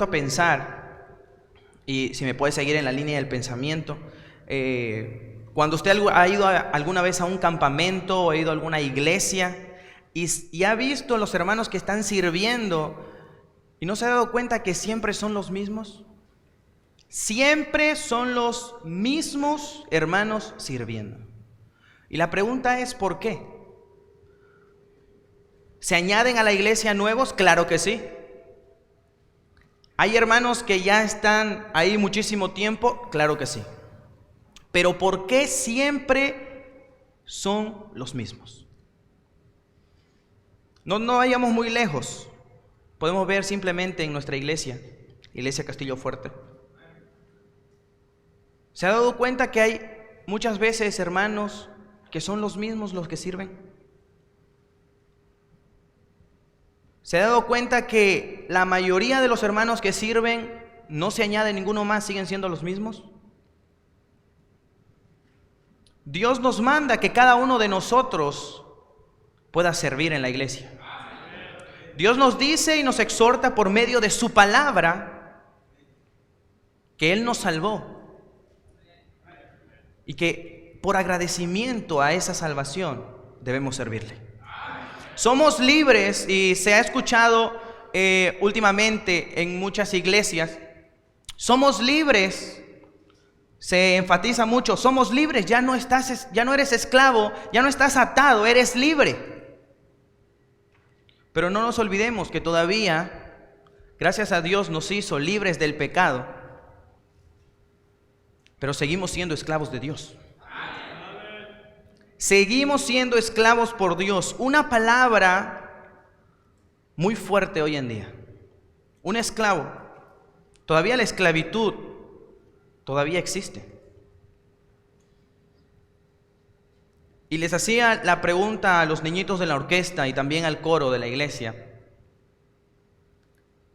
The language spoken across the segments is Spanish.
a pensar, y si me puede seguir en la línea del pensamiento, cuando usted ha ido alguna vez a un campamento o ha ido a alguna iglesia y ha visto a los hermanos que están sirviendo y no se ha dado cuenta que siempre son los mismos. Siempre son los mismos hermanos sirviendo. Y la pregunta es, ¿por qué? ¿Se añaden a la iglesia nuevos? Claro que sí. ¿Hay hermanos que ya están ahí muchísimo tiempo? Claro que sí. Pero ¿por qué siempre son los mismos? No vayamos muy lejos. Podemos ver simplemente en nuestra iglesia, Iglesia Castillo Fuerte. ¿Se ha dado cuenta que hay muchas veces hermanos que son los mismos los que sirven? ¿Se ha dado cuenta que la mayoría de los hermanos que sirven no se añade ninguno más, siguen siendo los mismos? Dios nos manda que cada uno de nosotros pueda servir en la iglesia. Dios nos dice y nos exhorta por medio de su palabra que Él nos salvó y que por agradecimiento a esa salvación debemos servirle. Somos libres, y se ha escuchado últimamente en muchas iglesias, somos libres, se enfatiza mucho, somos libres, ya no eres esclavo, ya no estás atado, eres libre. Pero no nos olvidemos que todavía, gracias a Dios, nos hizo libres del pecado, pero seguimos siendo esclavos de Dios. Seguimos siendo esclavos por Dios. Una palabra muy fuerte hoy en día. Un esclavo. Todavía la esclavitud todavía existe. Y les hacía la pregunta a los niñitos de la orquesta y también al coro de la iglesia.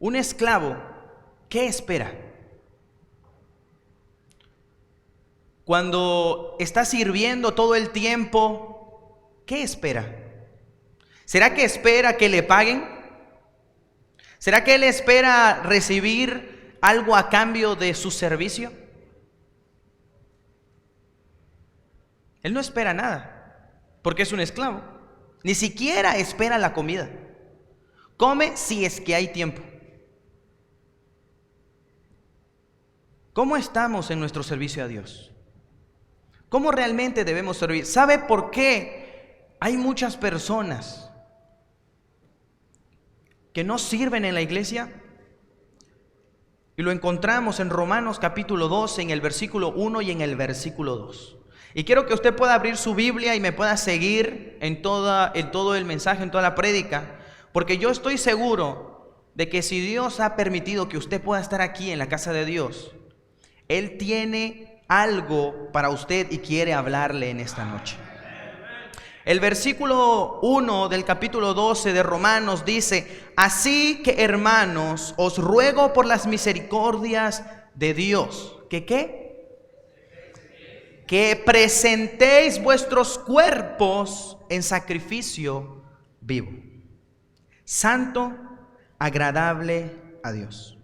Un esclavo, ¿qué espera? Cuando está sirviendo todo el tiempo, ¿qué espera? ¿Será que espera que le paguen? ¿Será que él espera recibir algo a cambio de su servicio? Él no espera nada, porque es un esclavo. Ni siquiera espera la comida. Come si es que hay tiempo. ¿Cómo estamos en nuestro servicio a Dios? ¿Cómo realmente debemos servir? ¿Sabe por qué hay muchas personas que no sirven en la iglesia? Y lo encontramos en Romanos capítulo 12, en el versículo 1 y en el versículo 2. Y quiero que usted pueda abrir su Biblia y me pueda seguir en todo el mensaje, en toda la prédica, porque yo estoy seguro de que si Dios ha permitido que usted pueda estar aquí en la casa de Dios, Él tiene algo para usted y quiere hablarle en esta noche. El versículo 1 del capítulo 12 de Romanos dice: así que, hermanos, os ruego por las misericordias de Dios, ¿qué? Que presentéis vuestros cuerpos en sacrificio vivo, santo, agradable a Dios.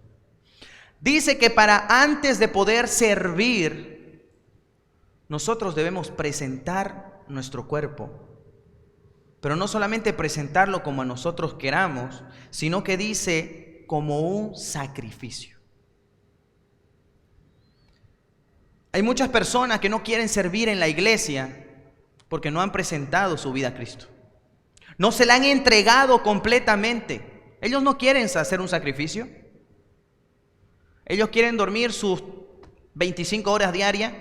Dice que para antes de poder servir, nosotros debemos presentar nuestro cuerpo. Pero no solamente presentarlo como nosotros queramos, sino que dice como un sacrificio. Hay muchas personas que no quieren servir en la iglesia porque no han presentado su vida a Cristo. No se la han entregado completamente. Ellos no quieren hacer un sacrificio. Ellos quieren dormir sus 25 horas diarias.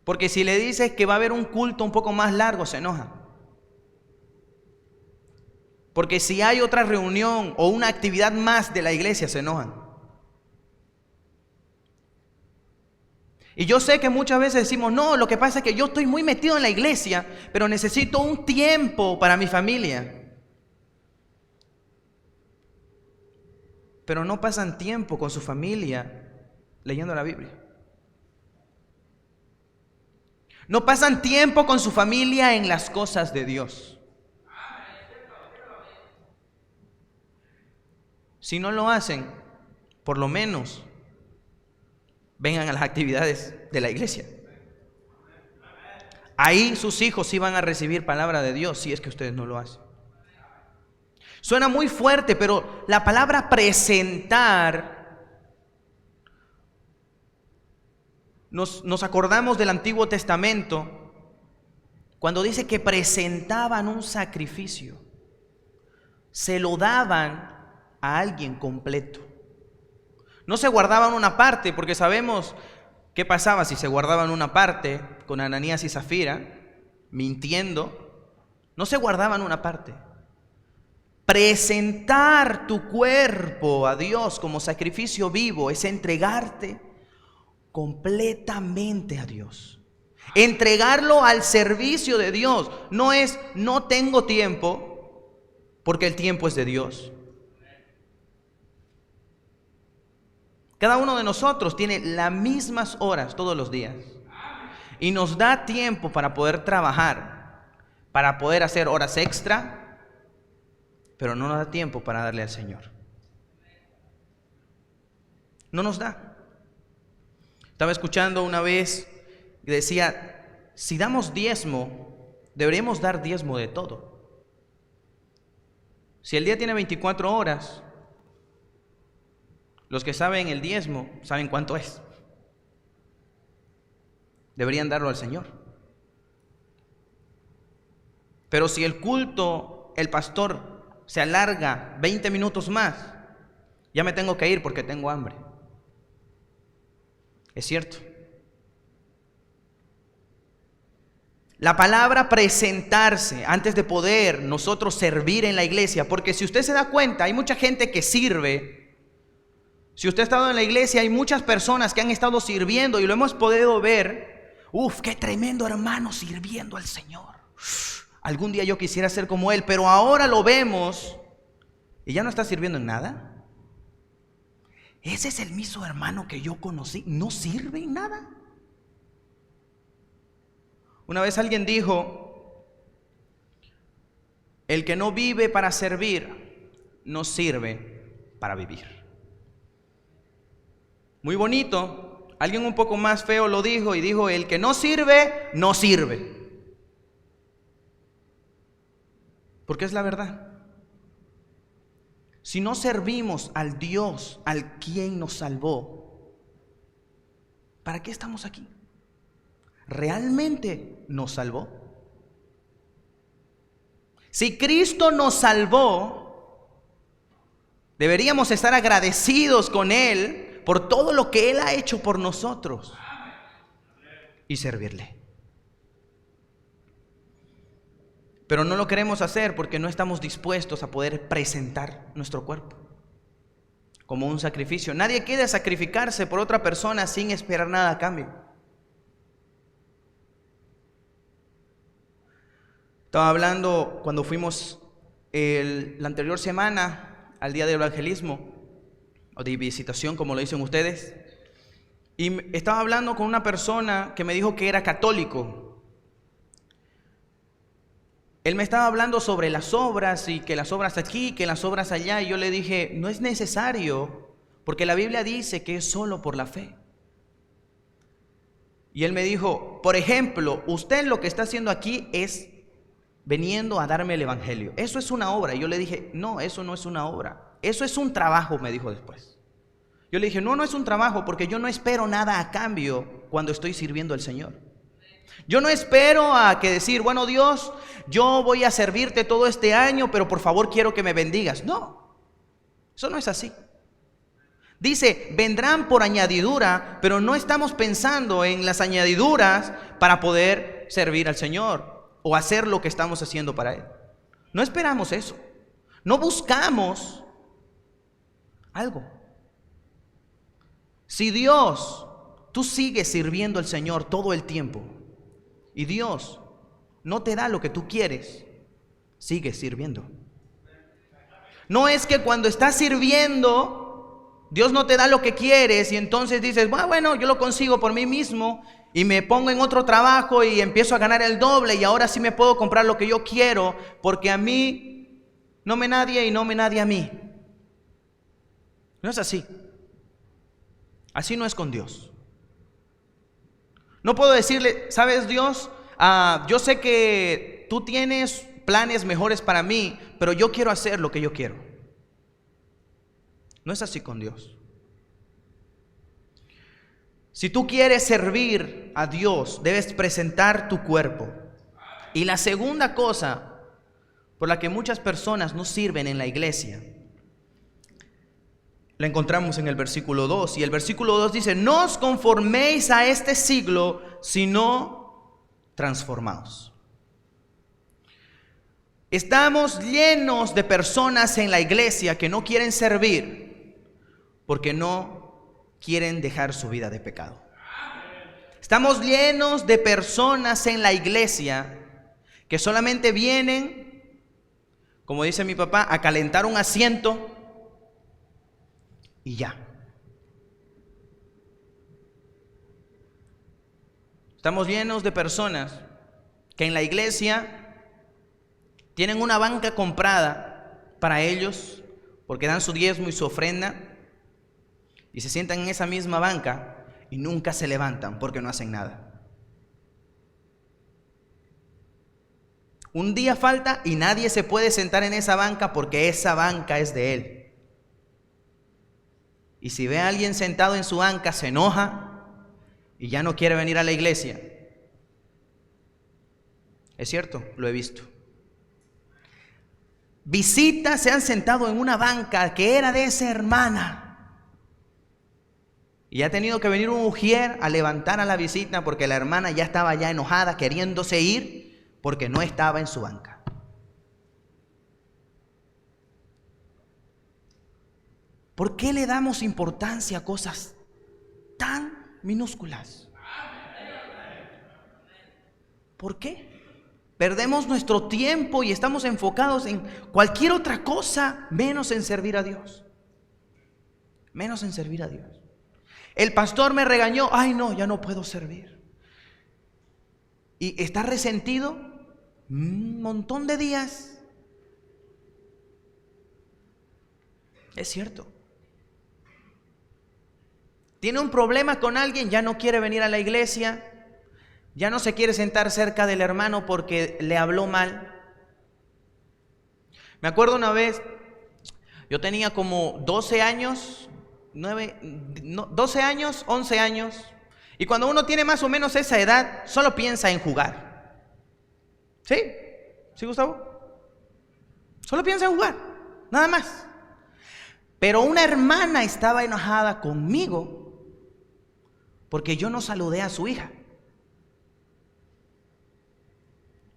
Porque si le dices que va a haber un culto un poco más largo, se enoja. Porque si hay otra reunión o una actividad más de la iglesia, se enojan. Y yo sé que muchas veces decimos, no, lo que pasa es que yo estoy muy metido en la iglesia, pero necesito un tiempo para mi familia. Pero no pasan tiempo con su familia leyendo la Biblia. No pasan tiempo con su familia en las cosas de Dios. Si no lo hacen, por lo menos vengan a las actividades de la iglesia. Ahí sus hijos sí van a recibir palabra de Dios, si es que ustedes no lo hacen. Suena muy fuerte, pero la palabra presentar, nos acordamos del Antiguo Testamento cuando dice que presentaban un sacrificio, se lo daban a alguien completo. No se guardaban una parte, porque sabemos qué pasaba si se guardaban una parte con Ananías y Zafira, mintiendo. No se guardaban una parte. Presentar tu cuerpo a Dios como sacrificio vivo es entregarte completamente a Dios. Entregarlo al servicio de Dios. No es no tengo tiempo, porque el tiempo es de Dios. Cada uno de nosotros tiene las mismas horas todos los días. Y nos da tiempo para poder trabajar, para poder hacer horas extra, pero no nos da tiempo para darle al Señor. No nos da. Estaba escuchando una vez que decía, si damos diezmo, deberíamos dar diezmo de todo. Si el día tiene 24 horas, los que saben el diezmo saben cuánto es. Deberían darlo al Señor. Pero si el culto, el pastor se alarga 20 minutos más, ya me tengo que ir porque tengo hambre. Es cierto. La palabra presentarse antes de poder nosotros servir en la iglesia, porque si usted se da cuenta, hay mucha gente que sirve. Si usted ha estado en la iglesia, hay muchas personas que han estado sirviendo y lo hemos podido ver. Qué tremendo hermano sirviendo al Señor. Algún día yo quisiera ser como él, pero ahora lo vemos y ya no está sirviendo en nada. Ese es el mismo hermano que yo conocí, no sirve en nada. Una vez alguien dijo, el que no vive para servir, no sirve para vivir. Muy bonito. Alguien un poco más feo lo dijo y dijo, el que no sirve, no sirve. Porque es la verdad. Si no servimos al Dios, al quien nos salvó, ¿para qué estamos aquí? ¿Realmente nos salvó? Si Cristo nos salvó, deberíamos estar agradecidos con Él por todo lo que Él ha hecho por nosotros y servirle. Pero no lo queremos hacer porque no estamos dispuestos a poder presentar nuestro cuerpo como un sacrificio. Nadie quiere sacrificarse por otra persona sin esperar nada a cambio. Estaba hablando cuando fuimos la anterior semana al día del evangelismo o de visitación, como lo dicen ustedes, y estaba hablando con una persona que me dijo que era católico. Él me estaba hablando sobre las obras y que las obras aquí, que las obras allá, y yo le dije, no es necesario, porque la Biblia dice que es solo por la fe. Y él me dijo, por ejemplo, usted lo que está haciendo aquí es veniendo a darme el evangelio. Eso es una obra. Y yo le dije, no, eso no es una obra. Eso es un trabajo, me dijo después. Yo le dije, no es un trabajo, porque yo no espero nada a cambio cuando estoy sirviendo al Señor. Yo no espero a que decir, bueno, Dios, yo voy a servirte todo este año, pero por favor quiero que me bendigas. No, eso no es así. Dice, vendrán por añadidura, pero no estamos pensando en las añadiduras para poder servir al Señor o hacer lo que estamos haciendo para Él. No esperamos eso. No buscamos algo. Si Dios, tú sigues sirviendo al Señor todo el tiempo y Dios no te da lo que tú quieres, sigues sirviendo. No es que cuando estás sirviendo Dios no te da lo que quieres y entonces dices, bueno, yo lo consigo por mí mismo y me pongo en otro trabajo y empiezo a ganar el doble y ahora sí me puedo comprar lo que yo quiero porque a mí no me nadie y no me nadie a mí. No es así. Así no es con Dios. No puedo decirle, ¿sabes, Dios? Yo sé que tú tienes planes mejores para mí, pero yo quiero hacer lo que yo quiero. No es así con Dios. Si tú quieres servir a Dios, debes presentar tu cuerpo. Y la segunda cosa por la que muchas personas no sirven en la iglesia, la encontramos en el versículo 2. Y el versículo 2 dice: no os conforméis a este siglo, sino transformaos. Estamos llenos de personas en la iglesia que no quieren servir porque no quieren dejar su vida de pecado. Estamos llenos de personas en la iglesia que solamente vienen, como dice mi papá, a calentar un asiento y ya. Estamos llenos de personas que en la iglesia tienen una banca comprada para ellos porque dan su diezmo y su ofrenda y se sientan en esa misma banca y nunca se levantan porque no hacen nada. Un día falta y nadie se puede sentar en esa banca porque esa banca es de él. Y si ve a alguien sentado en su banca, se enoja y ya no quiere venir a la iglesia. Es cierto, lo he visto. Visitas se han sentado en una banca que era de esa hermana y ha tenido que venir un ujier a levantar a la visita porque la hermana ya estaba ya enojada, queriéndose ir porque no estaba en su banca. ¿Por qué le damos importancia a cosas tan minúsculas? ¿Por qué? Perdemos nuestro tiempo y estamos enfocados en cualquier otra cosa menos en servir a Dios. Menos en servir a Dios. El pastor me regañó, ay no, ya no puedo servir. Y está resentido un montón de días. Es cierto. Tiene un problema con alguien, ya no quiere venir a la iglesia, ya no se quiere sentar cerca del hermano porque le habló mal. Me acuerdo una vez, yo tenía como 12 años, 12 años, 11 años, y cuando uno tiene más o menos esa edad, solo piensa en jugar. ¿Sí? ¿Sí, Gustavo? Solo piensa en jugar, nada más. Pero una hermana estaba enojada conmigo porque yo no saludé a su hija.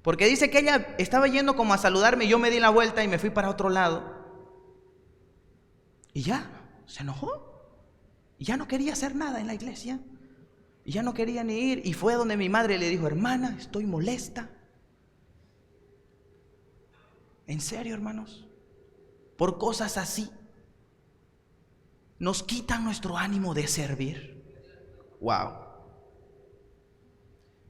Porque dice que ella estaba yendo como a saludarme y yo me di la vuelta y me fui para otro lado. Y ya, se enojó. Y ya no quería hacer nada en la iglesia. Y ya no quería ni ir. Y fue donde mi madre le dijo: hermana, estoy molesta. ¿En serio, hermanos? Por cosas así nos quitan nuestro ánimo de servir. Wow.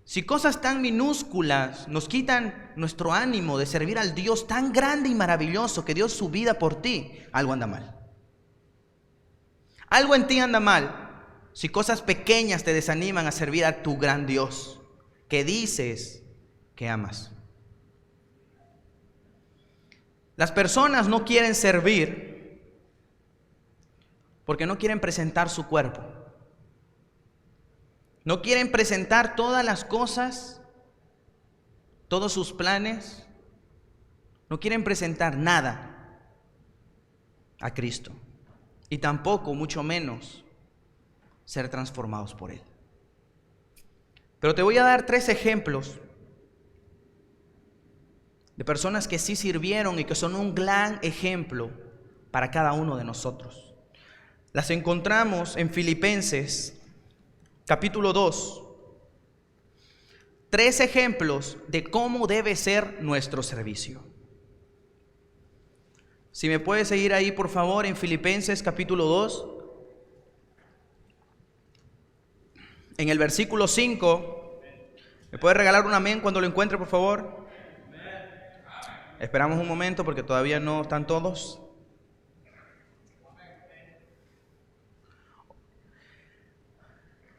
Si cosas tan minúsculas nos quitan nuestro ánimo de servir al Dios tan grande y maravilloso que dio su vida por ti, algo anda mal. Algo en ti anda mal si cosas pequeñas te desaniman a servir a tu gran Dios que dices que amas. Las personas no quieren servir porque no quieren presentar su cuerpo. No quieren presentar todas las cosas, todos sus planes. No quieren presentar nada a Cristo. Y tampoco, mucho menos, ser transformados por Él. Pero te voy a dar 3 ejemplos de personas que sí sirvieron y que son un gran ejemplo para cada uno de nosotros. Las encontramos en Filipenses capítulo 2. 3 ejemplos de cómo debe ser nuestro servicio. Si me puedes seguir ahí, por favor, en Filipenses capítulo 2. En el versículo 5. ¿Me puedes regalar un amén cuando lo encuentre, por favor? Esperamos un momento porque todavía no están todos.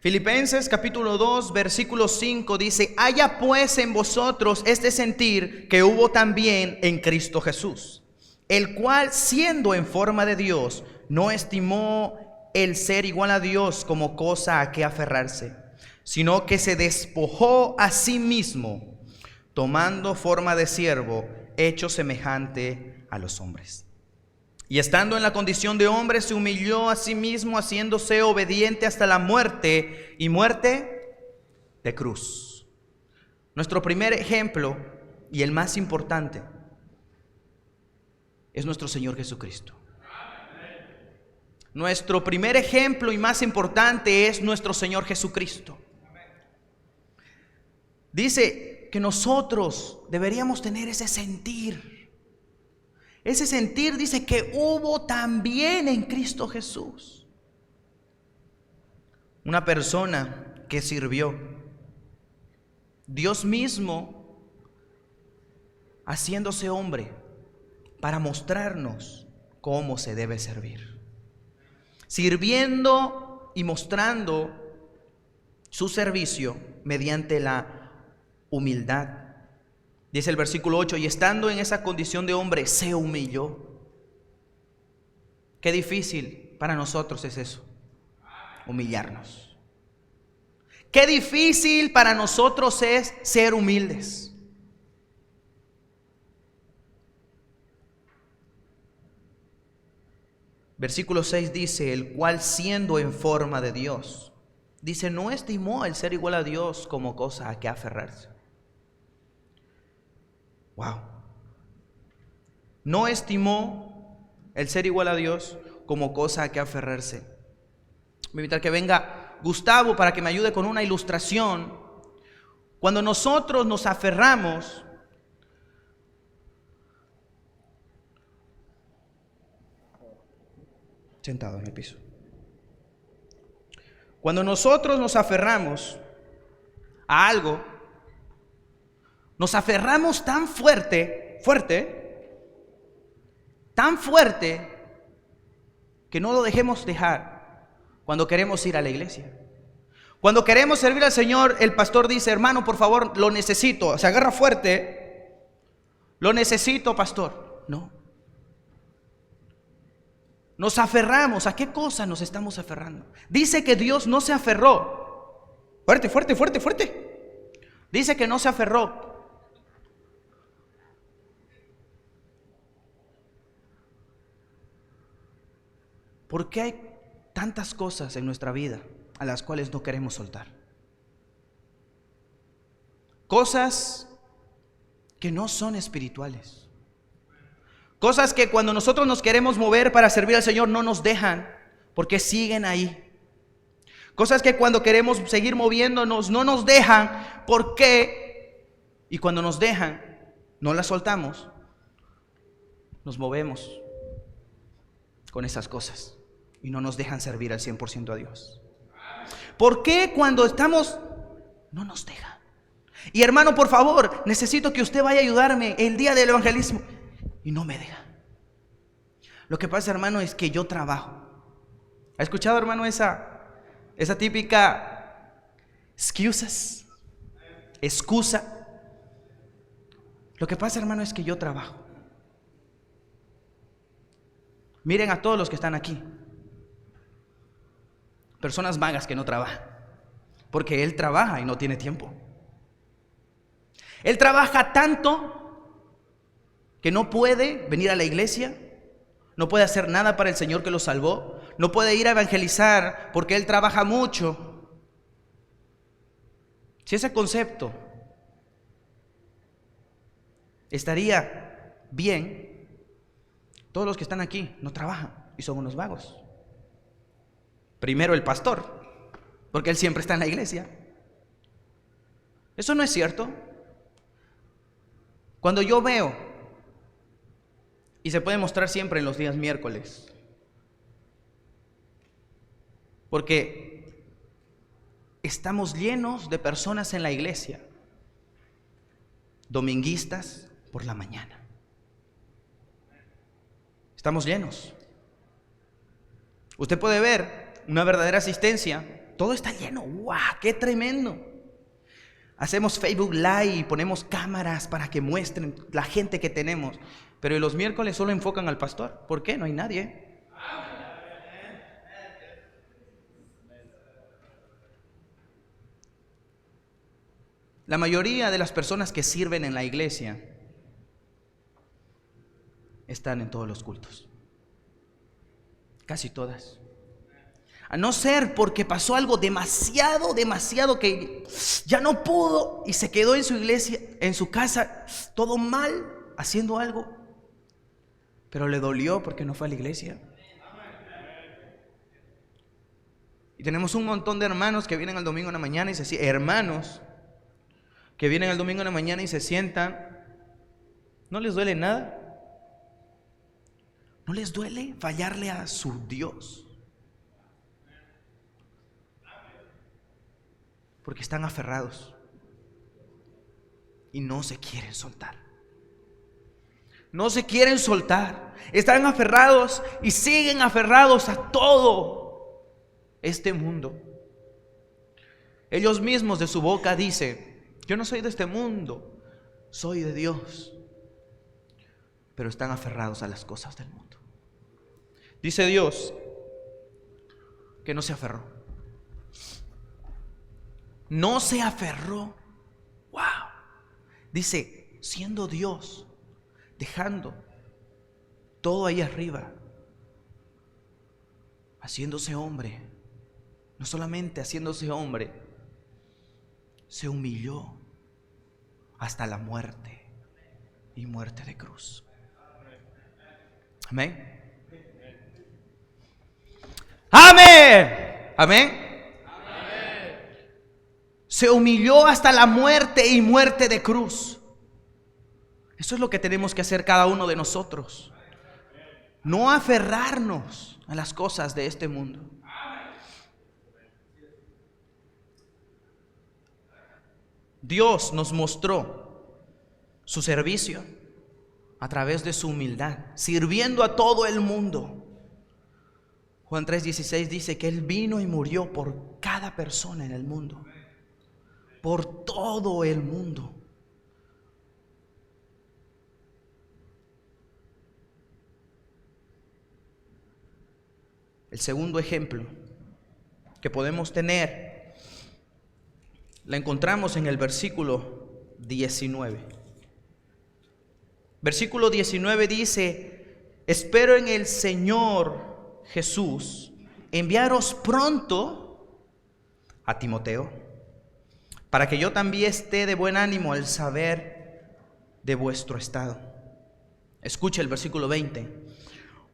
Filipenses capítulo 2, versículo 5 dice: haya pues en vosotros este sentir que hubo también en Cristo Jesús, el cual, siendo en forma de Dios, no estimó el ser igual a Dios como cosa a que aferrarse, sino que se despojó a sí mismo, tomando forma de siervo, hecho semejante a los hombres. Y estando en la condición de hombre, se humilló a sí mismo, haciéndose obediente hasta la muerte, y muerte de cruz. Nuestro primer ejemplo, y el más importante, es nuestro Señor Jesucristo. Nuestro primer ejemplo y más importante es nuestro Señor Jesucristo. Dice que nosotros deberíamos tener ese sentir. Ese sentir dice que hubo también en Cristo Jesús. Una persona que sirvió. Dios mismo haciéndose hombre para mostrarnos cómo se debe servir. Sirviendo y mostrando su servicio mediante la humildad. Dice el versículo 8, y estando en esa condición de hombre, se humilló. Qué difícil para nosotros es eso, humillarnos. Qué difícil para nosotros es ser humildes. Versículo 6 dice, el cual siendo en forma de Dios, dice, no estimó el ser igual a Dios como cosa a que aferrarse. Wow. No estimó el ser igual a Dios como cosa a que aferrarse. Voy a invitar que venga Gustavo para que me ayude con una ilustración. Cuando nosotros nos aferramos, sentado en el piso. Cuando nosotros nos aferramos a algo, nos aferramos tan fuerte, tan fuerte, que no lo dejemos dejar cuando queremos ir a la iglesia. Cuando queremos servir al Señor, el pastor dice, hermano, por favor, lo necesito. Se agarra fuerte. Lo necesito, pastor. No. Nos aferramos. ¿A qué cosa nos estamos aferrando? Dice que Dios no se aferró. Fuerte. Dice que no se aferró. ¿Por qué hay tantas cosas en nuestra vida a las cuales no queremos soltar? Cosas que no son espirituales. Cosas que cuando nosotros nos queremos mover para servir al Señor no nos dejan, porque siguen ahí. Cosas que cuando queremos seguir moviéndonos no nos dejan, ¿por qué? Y cuando nos dejan, no las soltamos, nos movemos con esas cosas y no nos dejan servir al 100% a Dios. ¿Por qué cuando estamos no nos dejan? Y hermano, por favor, necesito que usted vaya a ayudarme el día del evangelismo, y no me deja. Lo que pasa, hermano, es que yo trabajo. ¿Ha escuchado, hermano, esa típica excusa? Lo que pasa, hermano, es que yo trabajo. Miren a todos los que están aquí. Personas vagas que no trabajan, porque él trabaja y no tiene tiempo. Él trabaja tanto que no puede venir a la iglesia, no puede hacer nada para el Señor que lo salvó, no puede ir a evangelizar porque él trabaja mucho. Si ese concepto estaría bien, todos los que están aquí no trabajan y son unos vagos. Primero el pastor, porque él siempre está en la iglesia. ¿Eso no es cierto? Cuando yo veo, y se puede mostrar siempre en los días miércoles, porque estamos llenos de personas en la iglesia, dominguistas por la mañana. Estamos llenos. Usted puede ver una verdadera asistencia todo está lleno. ¡Wow! ¡Qué tremendo! Hacemos Facebook Live y ponemos cámaras para que muestren la gente que tenemos. Pero los miércoles solo enfocan al pastor. ¿Por qué? No hay nadie. La mayoría de las personas que sirven en la iglesia están en todos los cultos. Casi todas. A no ser porque pasó algo demasiado que ya no pudo y se quedó en su iglesia, en su casa, todo mal, haciendo algo. Pero le dolió porque no fue a la iglesia. Y tenemos un montón de hermanos que vienen el domingo en la mañana y se sientan. Hermanos que vienen el domingo en la mañana y se sientan. ¿No les duele nada? ¿No les duele fallarle a su Dios? Porque están aferrados y no se quieren soltar. No se quieren soltar. Están aferrados y siguen aferrados a todo este mundo. Ellos mismos de su boca dicen: yo no soy de este mundo, soy de Dios. Pero están aferrados a las cosas del mundo. Dice Dios que no se aferró. No se aferró. Wow. Dice, siendo Dios, dejando todo ahí arriba, haciéndose hombre. No solamente haciéndose hombre, se humilló hasta la muerte, y muerte de cruz. Amén. Amén. Amén. Se humilló hasta la muerte y muerte de cruz. Eso es lo que tenemos que hacer cada uno de nosotros. No aferrarnos a las cosas de este mundo. Dios nos mostró su servicio a través de su humildad, sirviendo a todo el mundo. Juan 3:16 dice que Él vino y murió por cada persona en el mundo. Por todo el mundo. El segundo ejemplo que podemos tener la encontramos en el versículo 19. Versículo 19 dice: espero en el Señor Jesús enviaros pronto a Timoteo, para que yo también esté de buen ánimo al saber de vuestro estado. Escucha el versículo 20.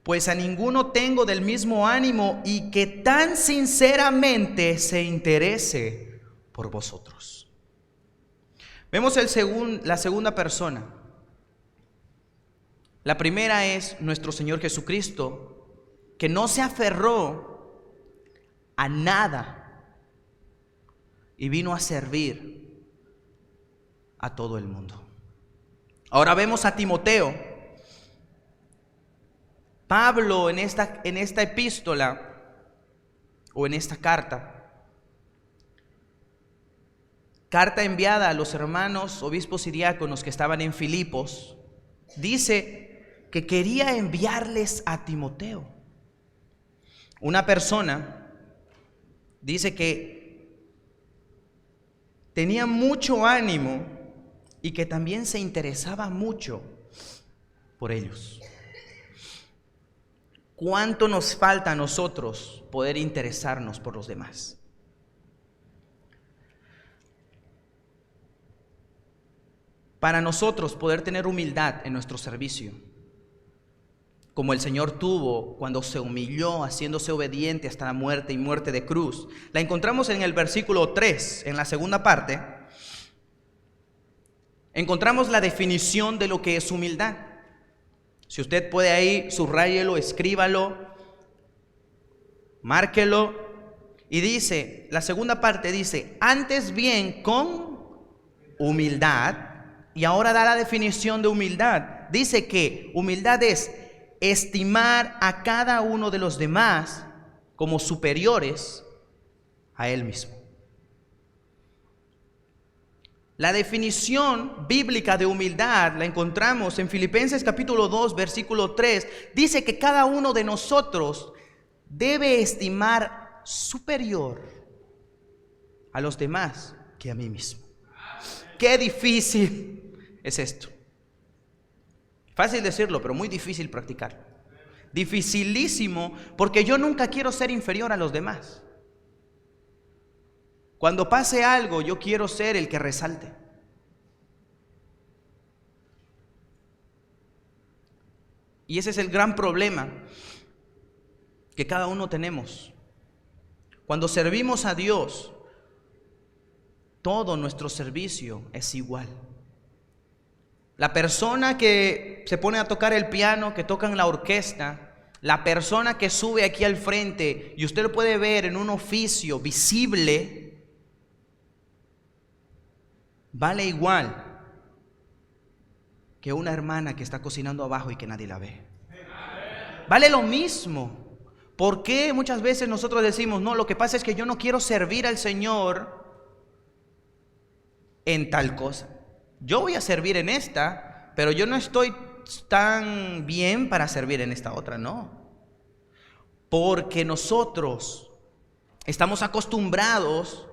Pues a ninguno tengo del mismo ánimo y que tan sinceramente se interese por vosotros. Vemos la segunda persona. La primera es nuestro Señor Jesucristo, que no se aferró a nada y vino a servir a todo el mundo. Ahora vemos a Timoteo. Pablo en esta epístola o en esta carta enviada a los hermanos obispos y diáconos que estaban en Filipos, dice que quería enviarles a Timoteo. Una persona dice que tenía mucho ánimo y que también se interesaba mucho por ellos. ¿Cuánto nos falta a nosotros poder interesarnos por los demás? Para nosotros poder tener humildad en nuestro servicio, como el Señor tuvo cuando se humilló, haciéndose obediente hasta la muerte y muerte de cruz. La encontramos en el versículo 3, en la segunda parte. Encontramos la definición de lo que es humildad. Si usted puede ahí, subráyelo, escríbalo, márquelo. Y dice, la segunda parte dice, antes bien con humildad. Y ahora da la definición de humildad. Dice que humildad es estimar a cada uno de los demás como superiores a Él mismo. La definición bíblica de humildad la encontramos en Filipenses capítulo 2, versículo 3. Dice que cada uno de nosotros debe estimar superior a los demás que a mí mismo. Qué difícil es esto. Fácil decirlo, pero muy difícil practicarlo. Dificilísimo, porque yo nunca quiero ser inferior a los demás. Cuando pase algo, yo quiero ser el que resalte. Y ese es el gran problema que cada uno tenemos. Cuando servimos a Dios, todo nuestro servicio es igual. La persona que se pone a tocar el piano, que toca en la orquesta, la persona que sube aquí al frente, y usted lo puede ver en un oficio visible, vale igual que una hermana que está cocinando abajo y que nadie la ve. Vale lo mismo. ¿Por qué muchas veces nosotros decimos, no, lo que pasa es que yo no quiero servir al Señor en tal cosa? Yo voy a servir en esta, pero yo no estoy tan bien para servir en esta otra, no. Porque nosotros estamos acostumbrados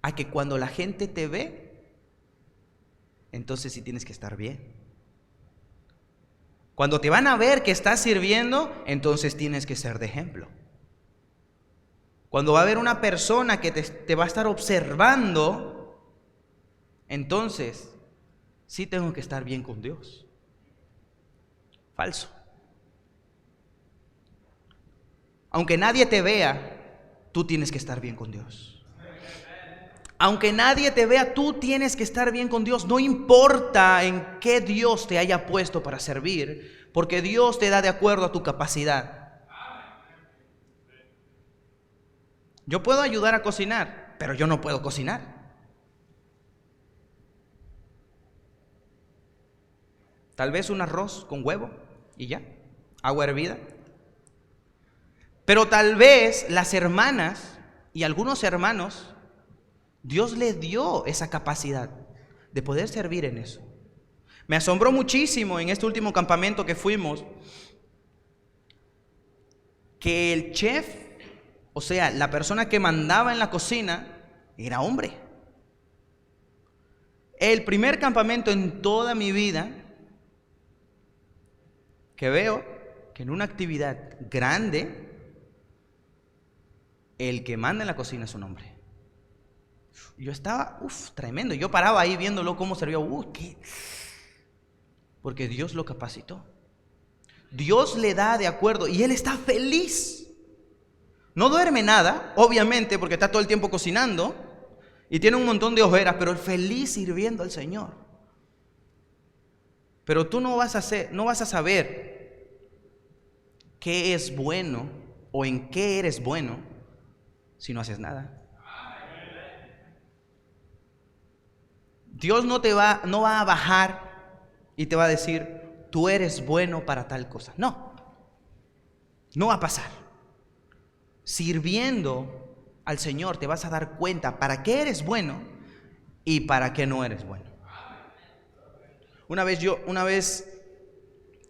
a que cuando la gente te ve, entonces sí tienes que estar bien. Cuando te van a ver que estás sirviendo, entonces tienes que ser de ejemplo. Cuando va a haber una persona que te va a estar observando, entonces sí tengo que estar bien con Dios. Falso. Aunque nadie te vea, tú tienes que estar bien con Dios. Aunque nadie te vea, tú tienes que estar bien con Dios. No importa en qué Dios te haya puesto para servir, porque Dios te da de acuerdo a tu capacidad. Yo puedo ayudar a cocinar, pero yo no puedo cocinar. Tal vez un arroz con huevo y ya, agua hervida. Pero tal vez las hermanas y algunos hermanos, Dios les dio esa capacidad de poder servir en eso. Me asombró muchísimo en este último campamento que fuimos, que el chef, o sea, la persona que mandaba en la cocina, era hombre. El primer campamento en toda mi vida que veo que en una actividad grande, el que manda en la cocina es un hombre. Yo estaba, tremendo. Yo paraba ahí viéndolo cómo servía. ¿Qué? Porque Dios lo capacitó. Dios le da de acuerdo y él está feliz. No duerme nada, obviamente, porque está todo el tiempo cocinando y tiene un montón de ojeras, pero feliz sirviendo al Señor. Pero tú no vas a saber qué es bueno o en qué eres bueno si no haces nada. Dios no va a bajar y te va a decir, tú eres bueno para tal cosa. No va a pasar. Sirviendo al Señor te vas a dar cuenta para qué eres bueno y para qué no eres bueno. Una vez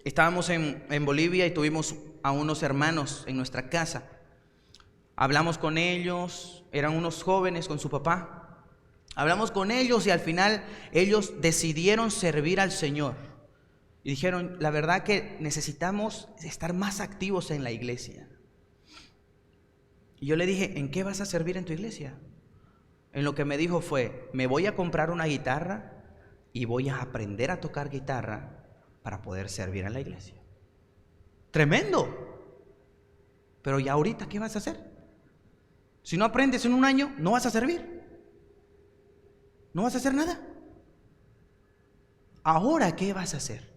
estábamos en Bolivia y tuvimos a unos hermanos en nuestra casa. Hablamos con ellos, eran unos jóvenes con su papá. Hablamos con ellos y al final ellos decidieron servir al Señor. Y dijeron, la verdad que necesitamos estar más activos en la iglesia. Y yo le dije, ¿en qué vas a servir en tu iglesia? En lo que me dijo fue, me voy a comprar una guitarra y voy a aprender a tocar guitarra para poder servir en la iglesia. ¡Tremendo! Pero ¿y ahorita qué vas a hacer? Si no aprendes en un año, no vas a servir. No vas a hacer nada. ¿Ahora qué vas a hacer?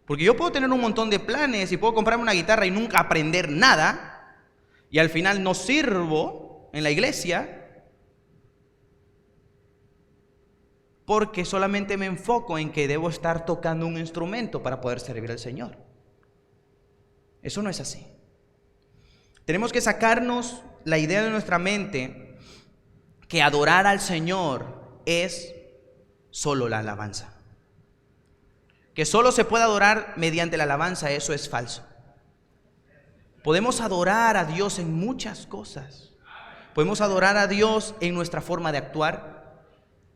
Porque yo puedo tener un montón de planes y puedo comprarme una guitarra y nunca aprender nada, y al final no sirvo en la iglesia porque solamente me enfoco en que debo estar tocando un instrumento para poder servir al Señor. Eso no es así. Tenemos que sacarnos la idea de nuestra mente que adorar al Señor es solo la alabanza. Que solo se puede adorar mediante la alabanza, eso es falso. Podemos adorar a Dios en muchas cosas. Podemos adorar a Dios en nuestra forma de actuar.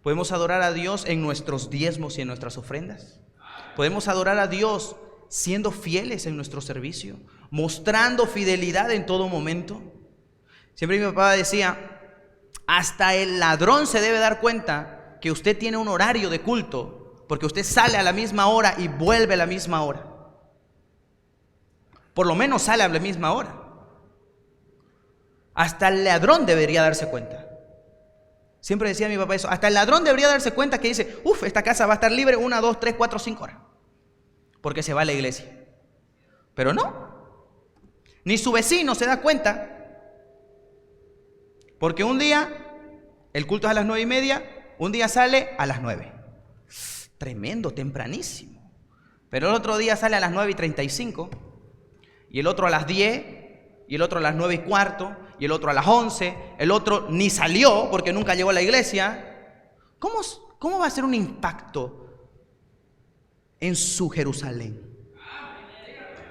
Podemos adorar a Dios en nuestros diezmos y en nuestras ofrendas. Podemos adorar a Dios siendo fieles en nuestro servicio, mostrando fidelidad en todo momento. Siempre mi papá decía, hasta el ladrón se debe dar cuenta que usted tiene un horario de culto, porque usted sale a la misma hora y vuelve a la misma hora. Por lo menos sale a la misma hora. Hasta el ladrón debería darse cuenta. Siempre decía mi papá eso, hasta el ladrón debería darse cuenta que dice, esta casa va a estar libre 1, 2, 3, 4, 5 horas, porque se va a la iglesia. Pero no, ni su vecino se da cuenta, porque un día el culto es a las 9:30, un día sale a las 9. Tremendo, tempranísimo. Pero el otro día sale a las 9:35, y el otro a las 10, y el otro a las 9:15, y el otro a las 11, el otro ni salió porque nunca llegó a la iglesia. ¿Cómo va a ser un impacto en su Jerusalén?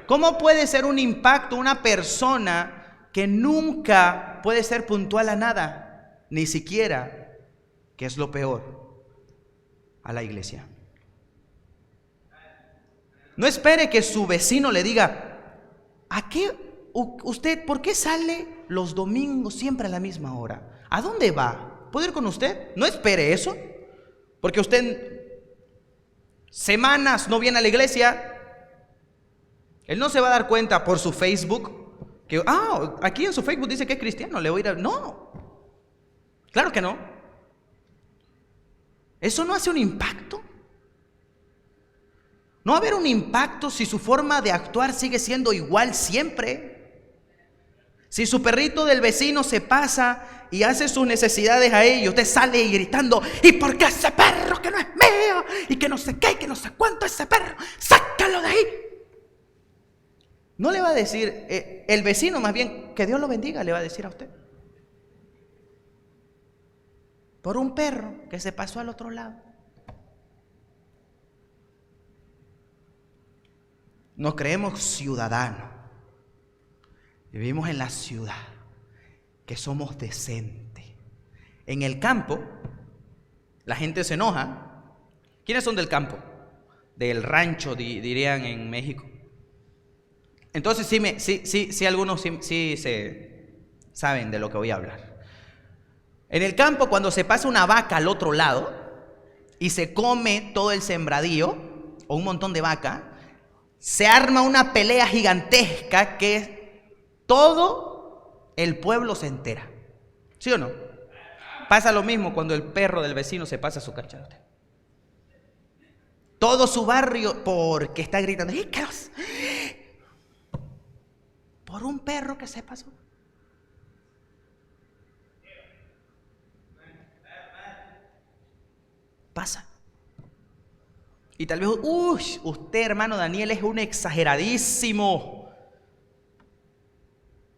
¿Cómo puede ser un impacto una persona que nunca puede ser puntual a nada, ni siquiera, que es lo peor, a la iglesia? No espere que su vecino le diga, ¿a qué usted, por qué sale los domingos siempre a la misma hora? ¿A dónde va? ¿Puedo ir con usted? No espere eso, porque usted semanas no viene a la iglesia. Él no se va a dar cuenta por su Facebook que, aquí en su Facebook dice que es cristiano, le voy a ir a... No, claro que no. ¿Eso no hace un impacto? ¿No va a haber un impacto si su forma de actuar sigue siendo igual siempre? Si su perrito del vecino se pasa y hace sus necesidades ahí y usted sale y gritando, ¿y por qué ese perro que no es mío? Y que no sé qué, que no sé cuánto ese perro, sácalo de ahí. No le va a decir, el vecino más bien, que Dios lo bendiga, le va a decir a usted. Por un perro que se pasó al otro lado. Nos creemos ciudadanos. Vivimos en la ciudad, que somos decentes. En el campo, la gente se enoja. ¿Quiénes son del campo? Del rancho, dirían en México. Entonces sí algunos sí se saben de lo que voy a hablar. En el campo, cuando se pasa una vaca al otro lado y se come todo el sembradío o un montón de vaca, se arma una pelea gigantesca que todo el pueblo se entera. ¿Sí o no? Pasa lo mismo cuando el perro del vecino se pasa a su cancha. Todo su barrio, porque está gritando, por un perro que se pasó. Pasa. Y tal vez, usted, hermano Daniel, es un exageradísimo.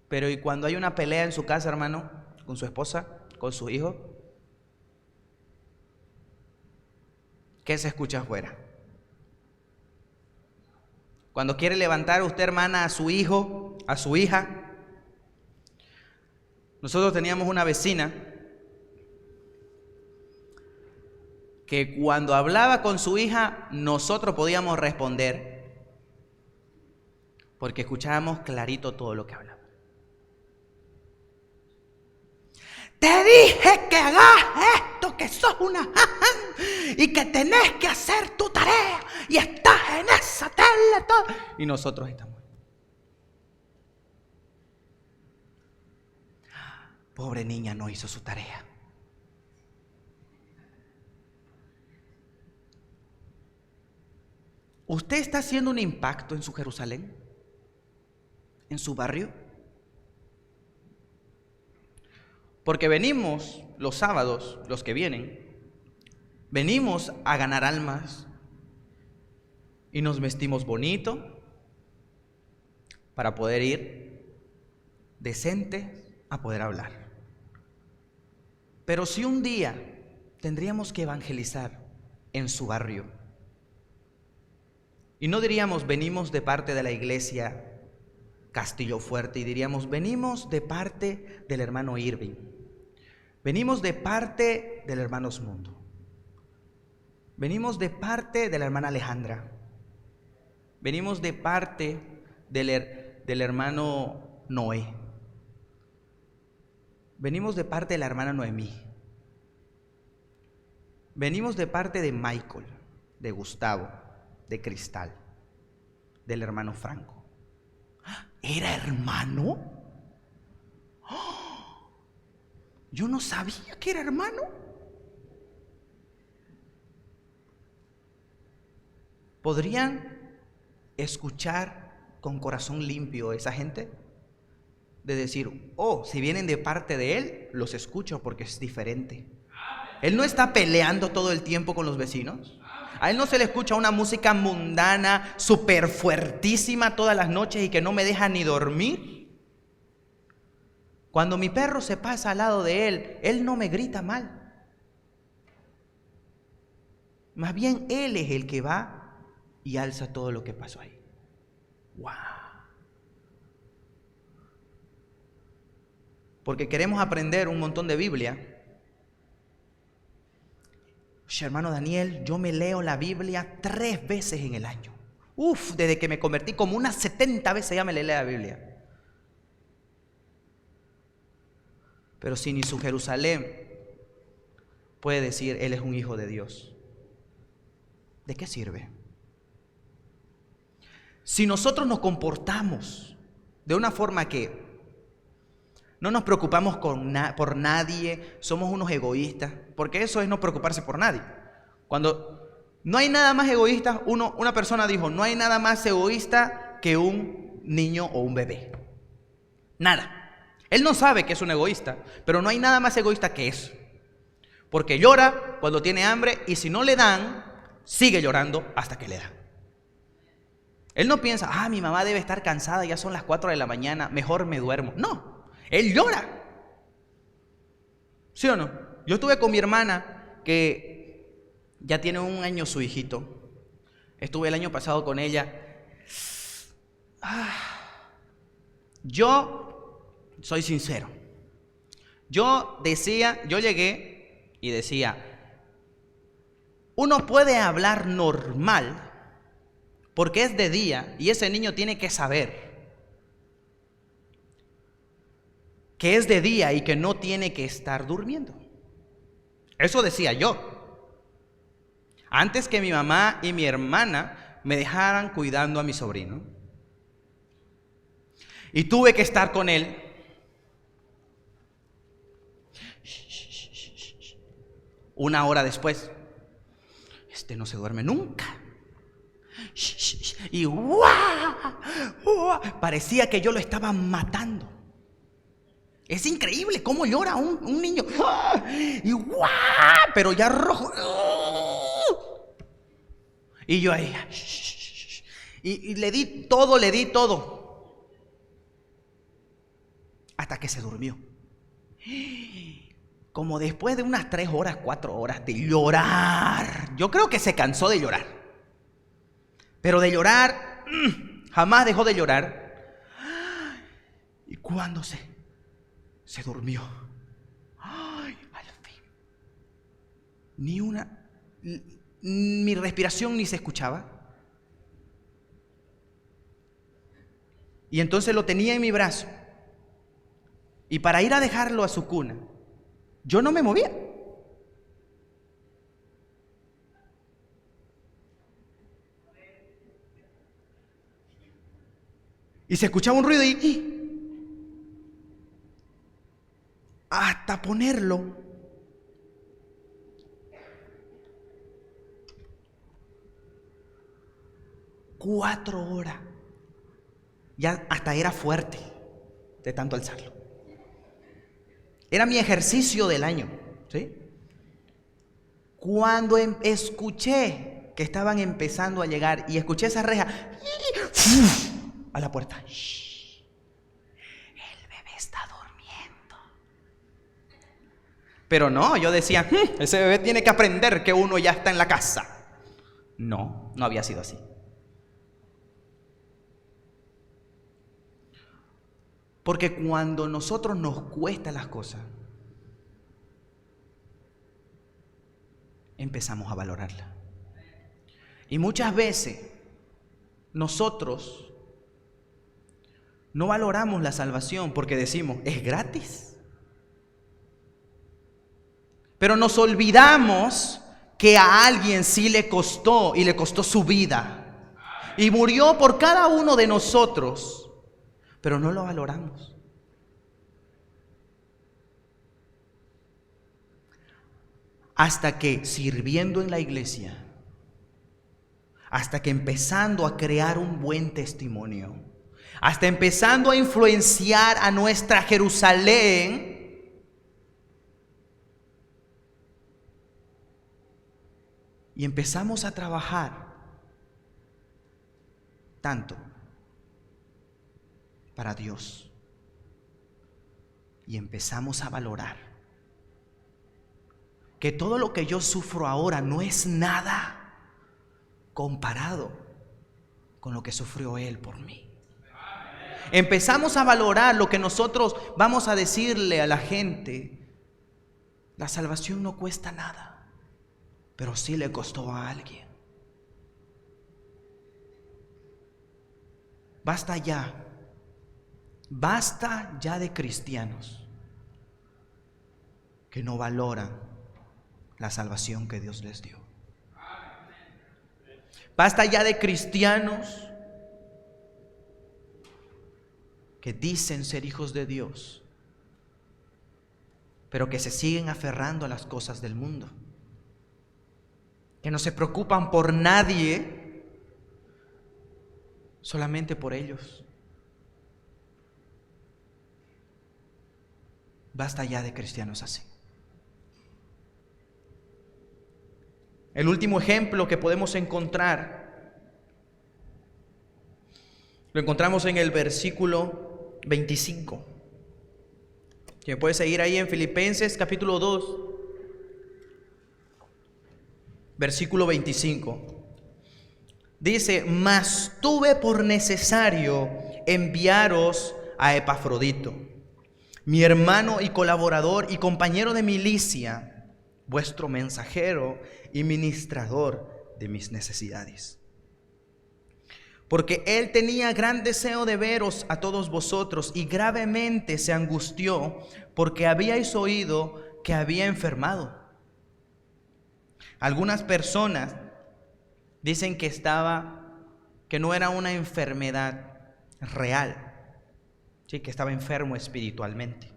Pero ¿y cuando hay una pelea en su casa, hermano? Con su esposa, con su hijo. ¿Qué se escucha afuera? Cuando quiere levantar usted, hermana, a su hijo, a su hija. Nosotros teníamos una vecina que cuando hablaba con su hija, nosotros podíamos responder, porque escuchábamos clarito todo lo que hablaba. Te dije que hagas esto, que sos una y que tenés que hacer tu tarea y estás en esa tele todo. Y nosotros estamos. Pobre niña, no hizo su tarea. ¿Usted está haciendo un impacto en su Jerusalén? ¿En su barrio? Porque venimos los sábados, los que vienen, venimos a ganar almas y nos vestimos bonito para poder ir decentes a poder hablar. Pero si un día tendríamos que evangelizar en su barrio, y no diríamos venimos de parte de la iglesia Castillo Fuerte, y diríamos venimos de parte del hermano Irving, venimos de parte del hermano Osmundo, venimos de parte de la hermana Alejandra, venimos de parte del hermano Noé, venimos de parte de la hermana Noemí, venimos de parte de Michael, de Gustavo, de Cristal, del hermano Franco. ¿Era hermano? Yo no sabía que era hermano. ¿Podrían escuchar con corazón limpio esa gente? De decir, oh, si vienen de parte de él, los escucho porque es diferente. Él no está peleando todo el tiempo con los vecinos. A él no se le escucha una música mundana, súper fuertísima todas las noches y que no me deja ni dormir. Cuando mi perro se pasa al lado de él no me grita mal. Más bien él es el que va y alza todo lo que pasó ahí. ¡Wow! Porque queremos aprender un montón de Biblia. Hermano Daniel, yo me leo la Biblia 3 veces en el año. Desde que me convertí como unas 70 veces ya me leí la Biblia. Pero si ni su Jerusalén puede decir, él es un hijo de Dios, ¿de qué sirve? Si nosotros nos comportamos de una forma que no nos preocupamos por nadie, somos unos egoístas, porque eso es no preocuparse por nadie. Cuando no hay nada más egoísta, una persona dijo, no hay nada más egoísta que un niño o un bebé. Nada. Él no sabe que es un egoísta, pero no hay nada más egoísta que eso. Porque llora cuando tiene hambre y si no le dan, sigue llorando hasta que le dan. Él no piensa, mi mamá debe estar cansada, ya son las 4 de la mañana, mejor me duermo. No. Él llora. ¿Sí o no? Yo estuve con mi hermana, que ya tiene 1 año su hijito. Estuve el año pasado con ella. Yo soy sincero. Yo llegué y decía, uno puede hablar normal porque es de día y ese niño tiene que saber que es de día y que no tiene que estar durmiendo. Eso decía yo. Antes que mi mamá y mi hermana me dejaran cuidando a mi sobrino. Y tuve que estar con él. Una hora después, no se duerme nunca. Y parecía que yo lo estaba matando. Es increíble cómo llora un niño. Y pero ya rojo. Y yo ahí. Y le di todo. Hasta que se durmió. Como después de unas 3 horas, 4 horas de llorar. Yo creo que se cansó de llorar. Pero de llorar, jamás dejó de llorar. Y cuando se durmió. Al fin. Mi respiración ni se escuchaba. Y entonces lo tenía en mi brazo. Y para ir a dejarlo a su cuna, yo no me movía. Y se escuchaba un ruido y hasta ponerlo. Cuatro horas. Ya hasta era fuerte de tanto alzarlo. Era mi ejercicio del año, ¿sí? Cuando escuché que estaban empezando a llegar y escuché esa reja a la puerta. El bebé está durmiendo. Pero no, yo decía, ese bebé tiene que aprender que uno ya está en la casa. No, no había sido así. Porque cuando nosotros nos cuestan las cosas, empezamos a valorarlas. Y muchas veces nosotros no valoramos la salvación porque decimos, es gratis. Pero nos olvidamos que a alguien sí le costó, y le costó su vida. Y murió por cada uno de nosotros, pero no lo valoramos. Hasta que sirviendo en la iglesia, hasta que empezando a crear un buen testimonio, hasta empezando a influenciar a nuestra Jerusalén, y empezamos a trabajar tanto para Dios, y empezamos a valorar que todo lo que yo sufro ahora no es nada comparado con lo que sufrió Él por mí. Empezamos a valorar lo que nosotros vamos a decirle a la gente. La salvación no cuesta nada, pero sí le costó a alguien. Basta ya de cristianos que no valoran la salvación que Dios les dio. Basta ya de cristianos que dicen ser hijos de Dios, pero que se siguen aferrando a las cosas del mundo, que no se preocupan por nadie, solamente por ellos. Basta ya de cristianos así. El último ejemplo que podemos encontrar, lo encontramos en el versículo 25. ¿Quién puede seguir ahí en Filipenses capítulo 2, versículo 25? Dice, mas tuve por necesario enviaros a Epafrodito, mi hermano y colaborador y compañero de milicia, vuestro mensajero y ministrador de mis necesidades. Porque él tenía gran deseo de veros a todos vosotros y gravemente se angustió porque habíais oído que había enfermado. Algunas personas dicen que no era una enfermedad real, sí, que estaba enfermo espiritualmente.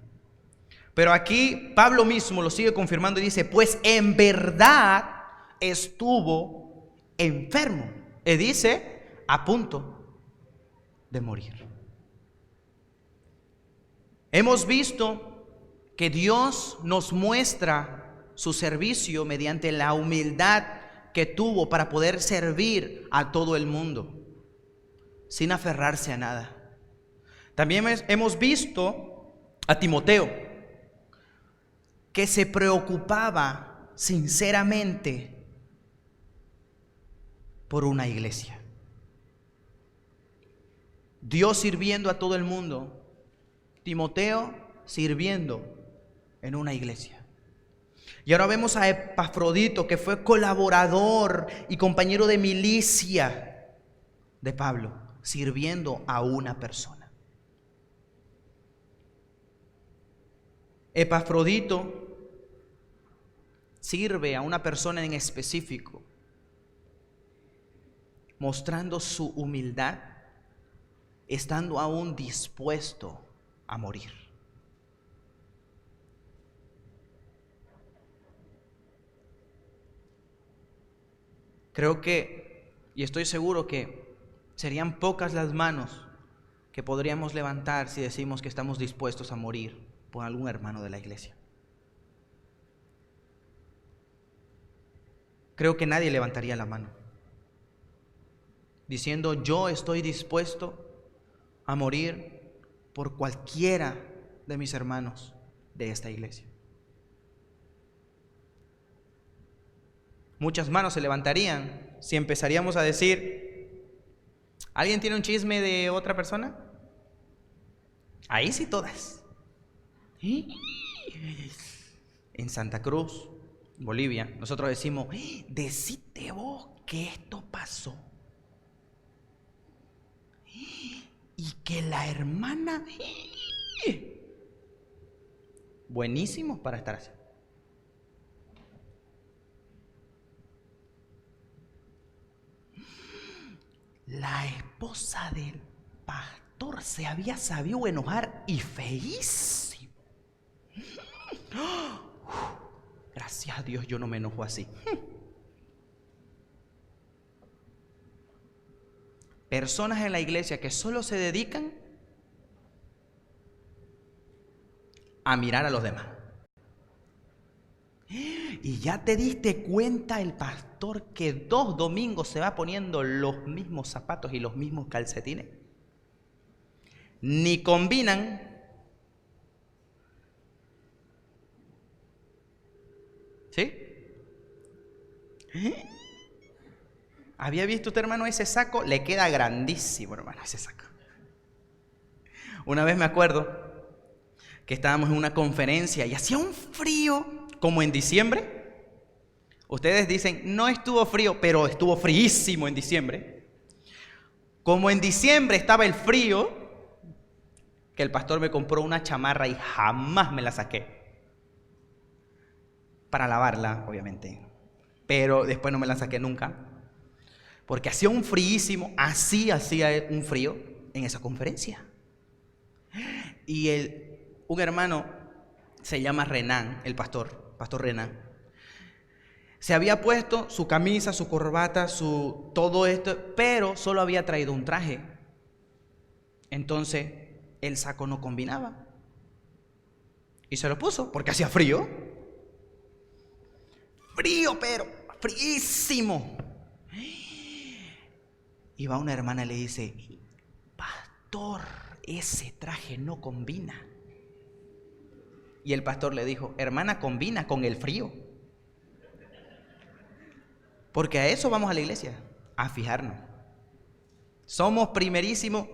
Pero aquí Pablo mismo lo sigue confirmando y dice, pues en verdad estuvo enfermo. Y dice, a punto de morir. Hemos visto que Dios nos muestra su servicio mediante la humildad que tuvo para poder servir a todo el mundo, sin aferrarse a nada. También hemos visto a Timoteo, que se preocupaba sinceramente por una iglesia. Dios sirviendo a todo el mundo, Timoteo sirviendo en una iglesia. Y ahora vemos a Epafrodito, que fue colaborador y compañero de milicia de Pablo, sirviendo a una persona. Epafrodito sirve a una persona en específico, mostrando su humildad, estando aún dispuesto a morir. Creo que, y estoy seguro que serían pocas las manos que podríamos levantar si decimos que estamos dispuestos a morir por algún hermano de la iglesia. Creo que nadie levantaría la mano diciendo, yo estoy dispuesto a morir por cualquiera de mis hermanos de esta iglesia. Muchas manos se levantarían si empezaríamos a decir, ¿alguien tiene un chisme de otra persona? Ahí sí todas. En Santa Cruz, Bolivia, nosotros decimos, decite vos que esto pasó. Y que la hermana, buenísimos para estar así. La esposa del pastor se había sabido enojar y feísimo. Gracias a Dios yo no me enojo así. Personas en la iglesia que solo se dedican a mirar a los demás. Y ya te diste cuenta el pastor que 2 domingos se va poniendo los mismos zapatos y los mismos calcetines. Ni combinan. ¿Sí? ¿Había visto usted, hermano, ese saco? Le queda grandísimo, hermano, ese saco. Una vez me acuerdo que estábamos en una conferencia y hacía un frío como en diciembre. Ustedes dicen, no estuvo frío, pero estuvo fríísimo en diciembre. Como en diciembre estaba el frío, que el pastor me compró una chamarra y jamás me la saqué. Para lavarla, obviamente. Pero después no me la saqué nunca. Porque hacía un fríísimo, así hacía un frío en esa conferencia. Y un hermano, se llama Renan, el pastor Renan, se había puesto su camisa, su corbata, todo esto, pero solo había traído un traje. Entonces el saco no combinaba. Y se lo puso porque hacía frío. Frío, pero fríísimo. Y va una hermana y le dice, pastor, ese traje no combina. Y el pastor le dijo, hermana, combina con el frío. Porque a eso vamos a la iglesia, a fijarnos. Somos primerísimos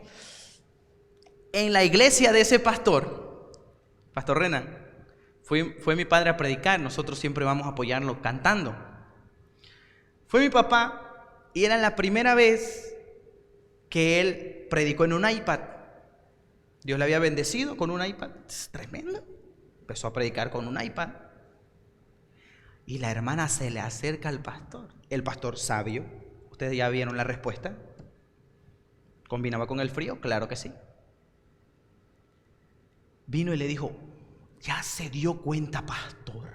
en la iglesia de ese pastor Renan. Fue mi padre a predicar, nosotros siempre vamos a apoyarlo cantando. Fue mi papá y era la primera vez que él predicó en un iPad. Dios le había bendecido con un iPad. Es tremendo. Empezó a predicar con un iPad. Y la hermana se le acerca al pastor. El pastor sabio. Ustedes ya vieron la respuesta. ¿Combinaba con el frío? Claro que sí. Vino y le dijo, ¿ya se dio cuenta, pastor?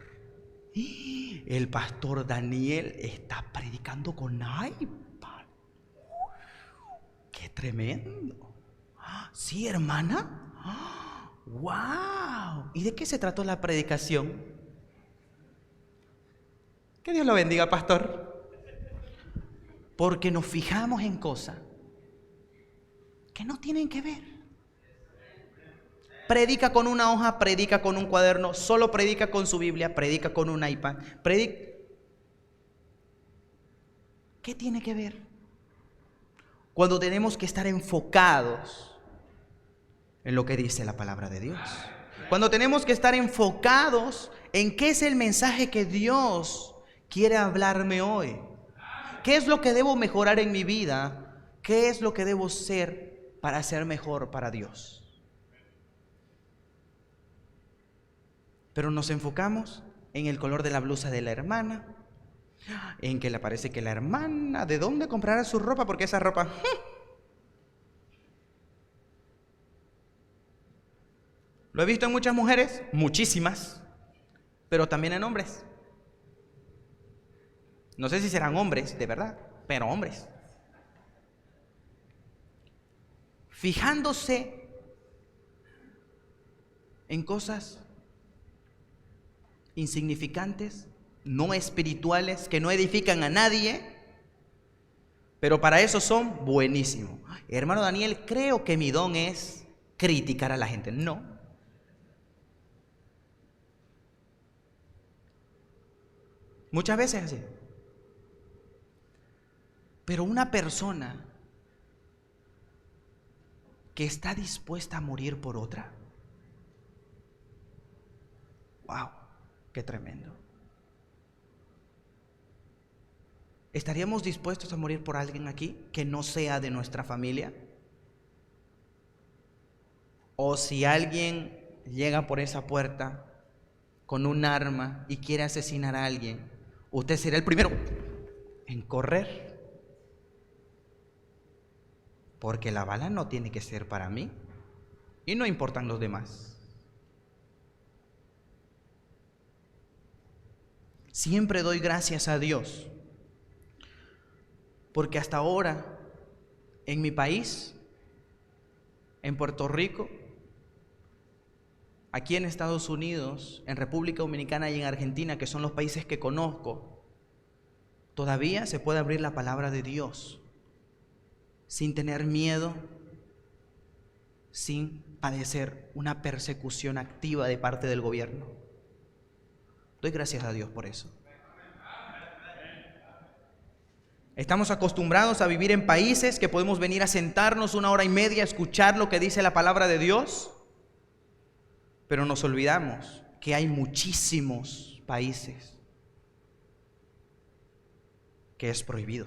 El pastor Daniel está predicando con iPad. ¡Qué tremendo! ¿Sí, hermana? ¡Wow! ¿Y de qué se trató la predicación? Que Dios lo bendiga, pastor. Porque nos fijamos en cosas que no tienen que ver. Predica con una hoja, predica con un cuaderno, solo predica con su Biblia, predica con un iPad. ¿Qué tiene que ver? Cuando tenemos que estar enfocados en lo que dice la palabra de Dios. Cuando tenemos que estar enfocados en qué es el mensaje que Dios quiere hablarme hoy. ¿Qué es lo que debo mejorar en mi vida? ¿Qué es lo que debo ser para ser mejor para Dios? Pero nos enfocamos en el color de la blusa de la hermana, en que le parece que la hermana, ¿de dónde comprará su ropa? Porque esa ropa... Lo he visto en muchas mujeres, muchísimas, pero también en hombres. No sé si serán hombres, de verdad, pero hombres. Fijándose en cosas insignificantes, no espirituales, que no edifican a nadie, pero para eso son buenísimos. Hermano Daniel, creo que mi don es criticar a la gente. No. Muchas veces así. Pero una persona que está dispuesta a morir por otra, wow, qué tremendo. ¿Estaríamos dispuestos a morir por alguien aquí que no sea de nuestra familia? O si alguien llega por esa puerta con un arma y quiere asesinar a alguien, usted será el primero en correr. Porque la bala no tiene que ser para mí y no importan los demás. Siempre doy gracias a Dios porque hasta ahora en mi país, en Puerto Rico, aquí en Estados Unidos, en República Dominicana y en Argentina, que son los países que conozco, todavía se puede abrir la palabra de Dios sin tener miedo, sin padecer una persecución activa de parte del gobierno. Doy gracias a Dios por eso. Estamos acostumbrados a vivir en países que podemos venir a sentarnos 1 hora y media a escuchar lo que dice la palabra de Dios, pero nos olvidamos que hay muchísimos países que es prohibido.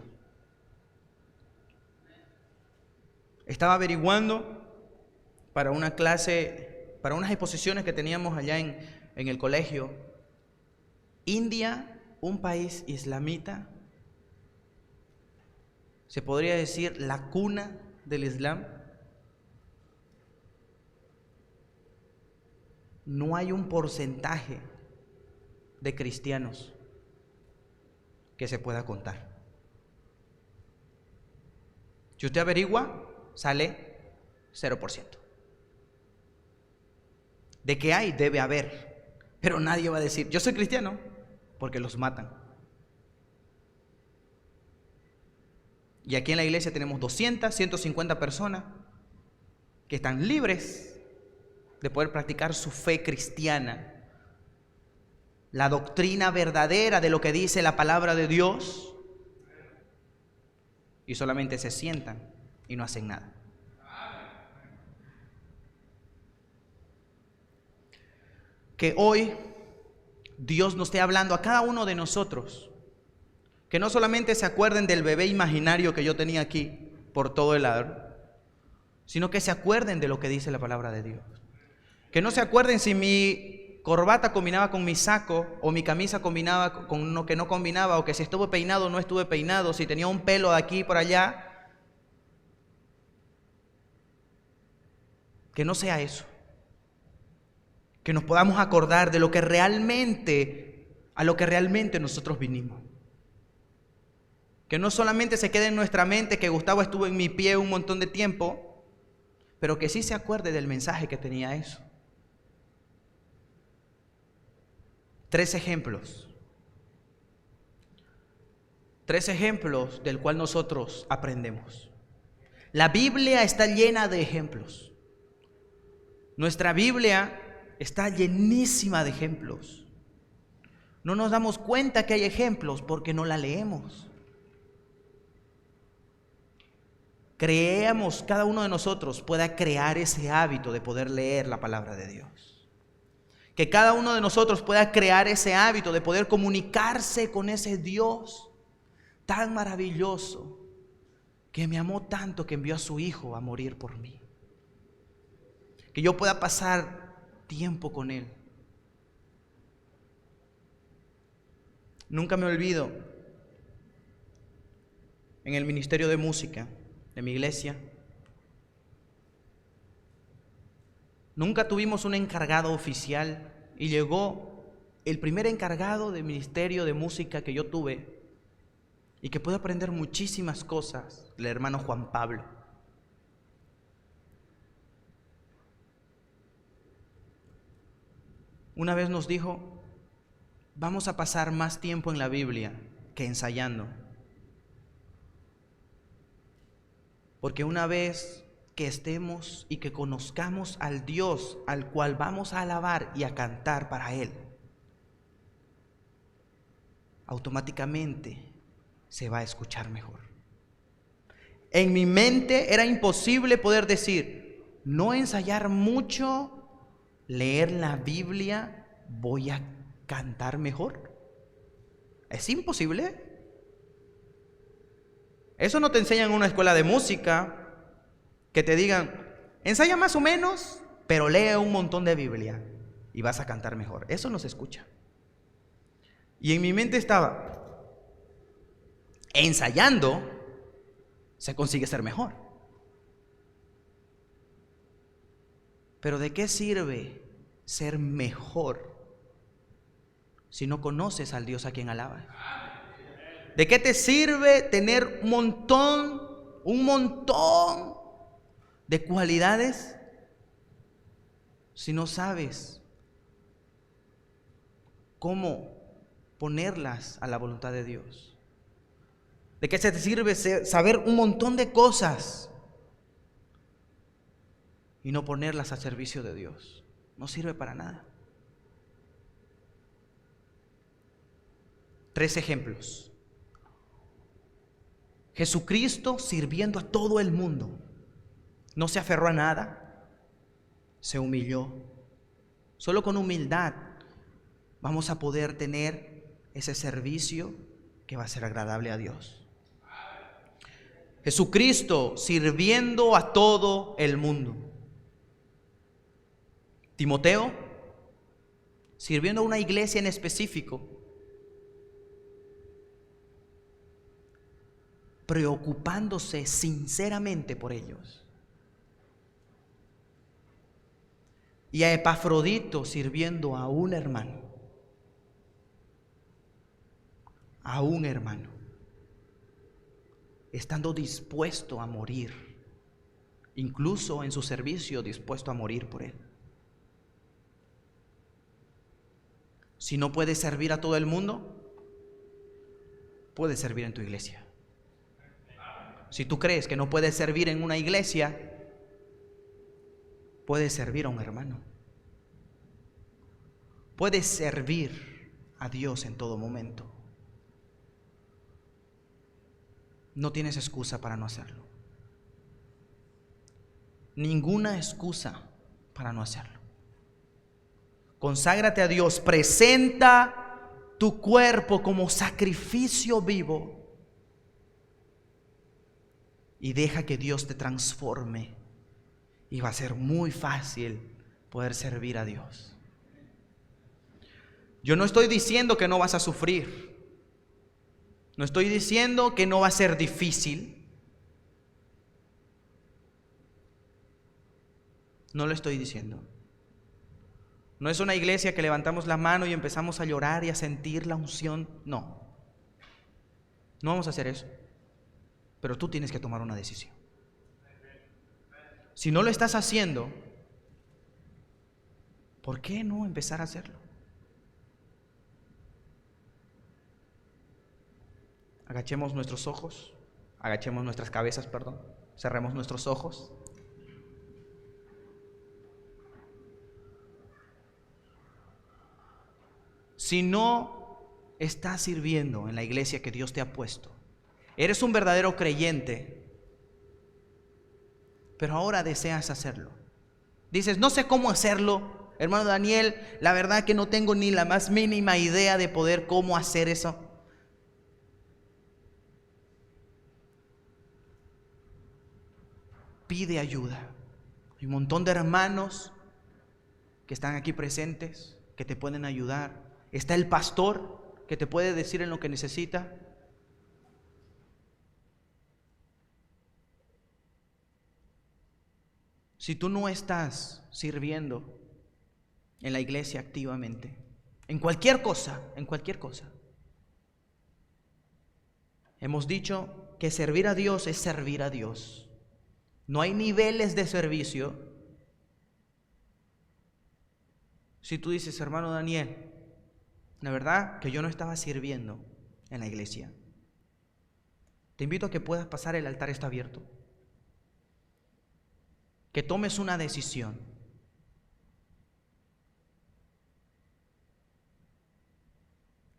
Estaba averiguando para una clase, para unas exposiciones que teníamos allá en el colegio. India, un país islamita, se podría decir la cuna del Islam. No hay un porcentaje de cristianos que se pueda contar. Si usted averigua, sale 0%. De que hay, debe haber, pero nadie va a decir, yo soy cristiano, porque los matan. Y aquí en la iglesia tenemos 200, 150 personas que están libres de poder practicar su fe cristiana, la doctrina verdadera de lo que dice la palabra de Dios, y solamente se sientan y no hacen nada. Que hoy Dios nos esté hablando a cada uno de nosotros, que no solamente se acuerden del bebé imaginario que yo tenía aquí por todo el lado, sino que se acuerden de lo que dice la palabra de Dios. Que no se acuerden si mi corbata combinaba con mi saco, o mi camisa combinaba con lo que no combinaba, o que si estuve peinado o no estuve peinado, si tenía un pelo de aquí por allá. Que no sea eso. Que nos podamos acordar de lo que realmente, a lo que realmente nosotros vinimos. Que no solamente se quede en nuestra mente que Gustavo estuvo en mi pie un montón de tiempo, pero que sí se acuerde del mensaje que tenía eso. 3 ejemplos. 3 ejemplos del cual nosotros aprendemos. La Biblia está llena de ejemplos. Nuestra Biblia está llenísima de ejemplos. No nos damos cuenta que hay ejemplos porque no la leemos. Creemos, cada uno de nosotros pueda crear ese hábito de poder leer la palabra de Dios. Que cada uno de nosotros pueda crear ese hábito de poder comunicarse con ese Dios tan maravilloso que me amó tanto que envió a su Hijo a morir por mí. Que yo pueda pasar tiempo con Él. Nunca me olvido, en el ministerio de música de mi iglesia, nunca tuvimos un encargado oficial y llegó el primer encargado del ministerio de música que yo tuve y que pude aprender muchísimas cosas, el hermano Juan Pablo. Una vez nos dijo, vamos a pasar más tiempo en la Biblia que ensayando. Porque una vez que estemos y que conozcamos al Dios al cual vamos a alabar y a cantar para Él, automáticamente se va a escuchar mejor. En mi mente era imposible poder decir, no ensayar mucho, leer la Biblia, voy a cantar mejor. Es imposible. Eso no te enseñan en una escuela de música, que te digan, ensaya más o menos, pero lee un montón de Biblia y vas a cantar mejor. Eso no se escucha. Y en mi mente estaba, ensayando se consigue ser mejor. Pero ¿de qué sirve ser mejor si no conoces al Dios a quien alabas? ¿De qué te sirve tener un montón de cualidades si no sabes cómo ponerlas a la voluntad de Dios? ¿De qué se te sirve saber un montón de cosas y no ponerlas al servicio de Dios? No sirve para nada. 3 ejemplos. Jesucristo sirviendo a todo el mundo. No se aferró a nada, se humilló. Solo con humildad vamos a poder tener ese servicio que va a ser agradable a Dios. Jesucristo sirviendo a todo el mundo. Timoteo sirviendo a una iglesia en específico, preocupándose sinceramente por ellos. Y a Epafrodito sirviendo a un hermano, estando dispuesto a morir, incluso en su servicio dispuesto a morir por él. Si no puedes servir a todo el mundo, puedes servir en tu iglesia. Si tú crees que no puedes servir en una iglesia, puedes servir a un hermano. Puedes servir a Dios en todo momento. No tienes excusa para no hacerlo. Ninguna excusa para no hacerlo. Conságrate a Dios, presenta tu cuerpo como sacrificio vivo y deja que Dios te transforme, y va a ser muy fácil poder servir a Dios. Yo no estoy diciendo que no vas a sufrir, no estoy diciendo que no va a ser difícil, no lo estoy diciendo. No es una iglesia que levantamos la mano y empezamos a llorar y a sentir la unción. No vamos a hacer eso. Pero tú tienes que tomar una decisión. Si no lo estás haciendo, ¿por qué no empezar a hacerlo? Agachemos nuestros ojos, agachemos nuestras cabezas, cerremos nuestros ojos. Si no estás sirviendo en la iglesia que Dios te ha puesto, eres un verdadero creyente, pero ahora deseas hacerlo. Dices, no sé cómo hacerlo, hermano Daniel, la verdad que no tengo ni la más mínima idea de poder cómo hacer eso. Pide ayuda. Hay un montón de hermanos que están aquí presentes, que te pueden ayudar. Está el pastor que te puede decir en lo que necesita. Si tú no estás sirviendo en la iglesia activamente, en cualquier cosa, hemos dicho que servir a Dios es servir a Dios. No hay niveles de servicio. Si tú dices, hermano Daniel, la verdad que yo no estaba sirviendo en la iglesia, te invito a que puedas pasar, el altar está abierto. Que tomes una decisión.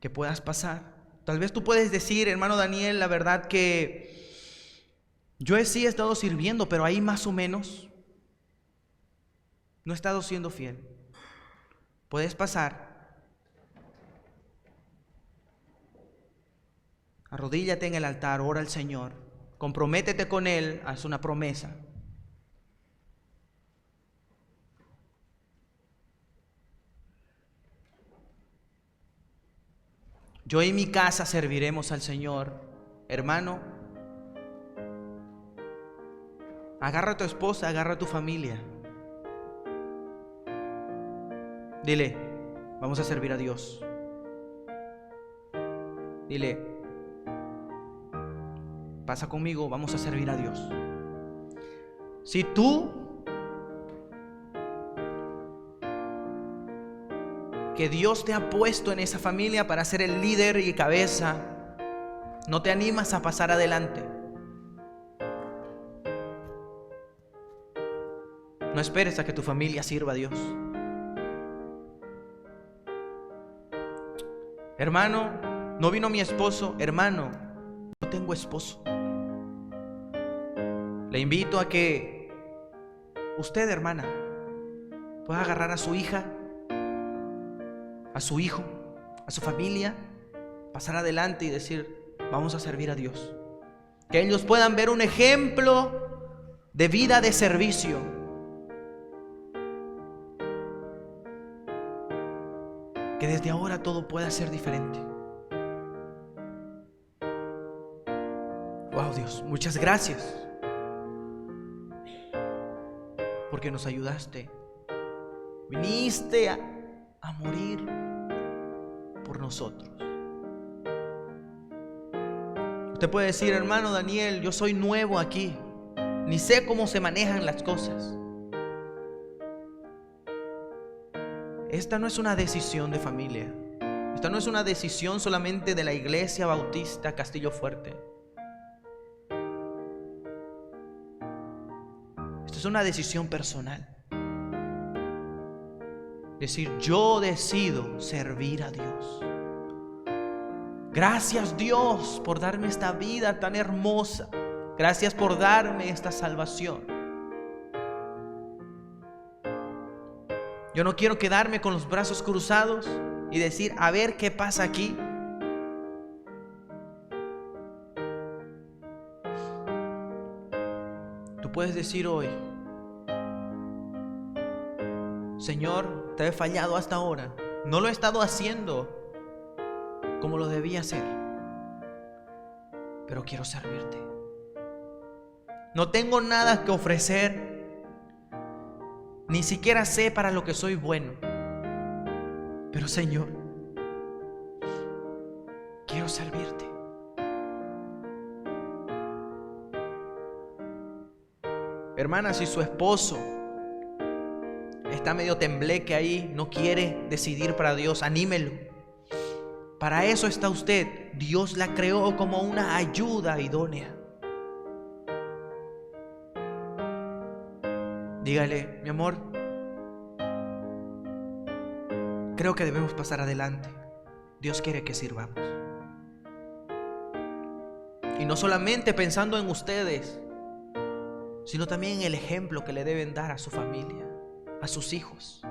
Que puedas pasar Tal vez tú puedes decir, hermano Daniel, la verdad que yo sí he estado sirviendo, pero ahí más o menos no he estado siendo fiel. Puedes pasar, arrodíllate en el altar, ora al Señor, comprométete con Él, haz una promesa. Yo y mi casa serviremos al Señor. Hermano, agarra a tu esposa, agarra a tu familia. Dile, vamos a servir a Dios. Dile, pasa conmigo, vamos a servir a Dios. Si tú que Dios te ha puesto en esa familia para ser el líder y cabeza, no te animas a pasar adelante, no esperes a que tu familia sirva a Dios. Hermano, no vino mi esposo. Hermano, no tengo esposo. Le invito a que usted, hermana, pueda agarrar a su hija, a su hijo, a su familia, pasar adelante y decir, vamos a servir a Dios. Que ellos puedan ver un ejemplo de vida de servicio. Que desde ahora todo pueda ser diferente. Wow, Dios, muchas gracias. Porque nos ayudaste. Viniste a morir por nosotros. Usted puede decir, hermano Daniel, yo soy nuevo aquí, ni sé cómo se manejan las cosas. Esta no es una decisión de familia. Esta no es una decisión solamente de la Iglesia Bautista Castillo Fuerte. Esta es una decisión personal. Decir, yo decido servir a Dios. Gracias, Dios, por darme esta vida tan hermosa. Gracias por darme esta salvación. Yo no quiero quedarme con los brazos cruzados y decir, a ver qué pasa aquí. Tú puedes decir hoy, Señor, te he fallado hasta ahora. No lo he estado haciendo como lo debía hacer, pero quiero servirte. No tengo nada que ofrecer. Ni siquiera sé para lo que soy bueno. Pero Señor, quiero servirte. Hermana, si su esposo está medio tembleque ahí, no quiere decidir para Dios, anímelo. Para eso está usted. Dios la creó como una ayuda idónea. Dígale, mi amor, creo que debemos pasar adelante. Dios quiere que sirvamos. Y no solamente pensando en ustedes, sino también en el ejemplo que le deben dar a su familia, a sus hijos,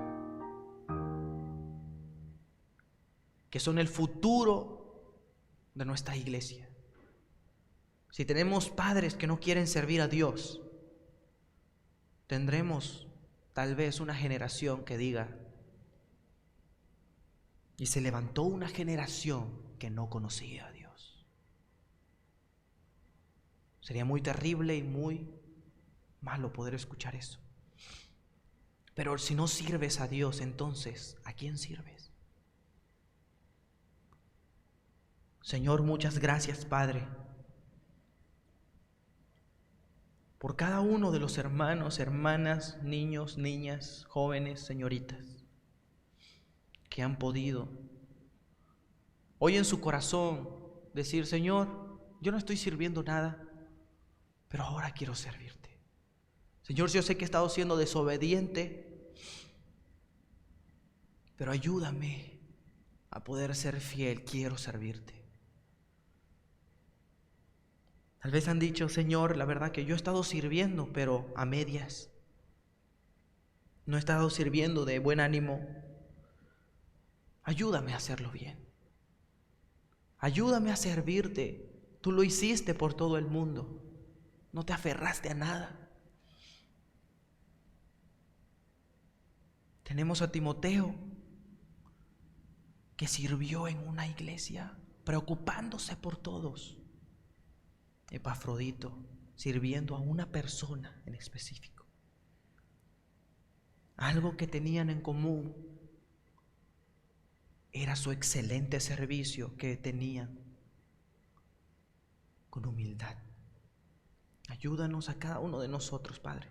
que son el futuro de nuestra iglesia. Si tenemos padres que no quieren servir a Dios, tendremos tal vez una generación que diga, y se levantó una generación que no conocía a Dios. Sería muy terrible y muy malo poder escuchar eso. Pero si no sirves a Dios, entonces, ¿a quién sirves? Señor, muchas gracias, Padre, por cada uno de los hermanos, hermanas, niños, niñas, jóvenes, señoritas, que han podido hoy en su corazón decir, Señor, yo no estoy sirviendo nada, pero ahora quiero servirte. Señor, yo sé que he estado siendo desobediente, pero ayúdame a poder ser fiel, quiero servirte. Tal vez han dicho, Señor, la verdad que yo he estado sirviendo, pero a medias. No he estado sirviendo de buen ánimo. Ayúdame a hacerlo bien. Ayúdame a servirte. Tú lo hiciste por todo el mundo. No te aferraste a nada. Tenemos a Timoteo, que sirvió en una iglesia, preocupándose por todos. Epafrodito, sirviendo a una persona en específico. Algo que tenían en común era su excelente servicio que tenían con humildad. Ayúdanos a cada uno de nosotros, Padre,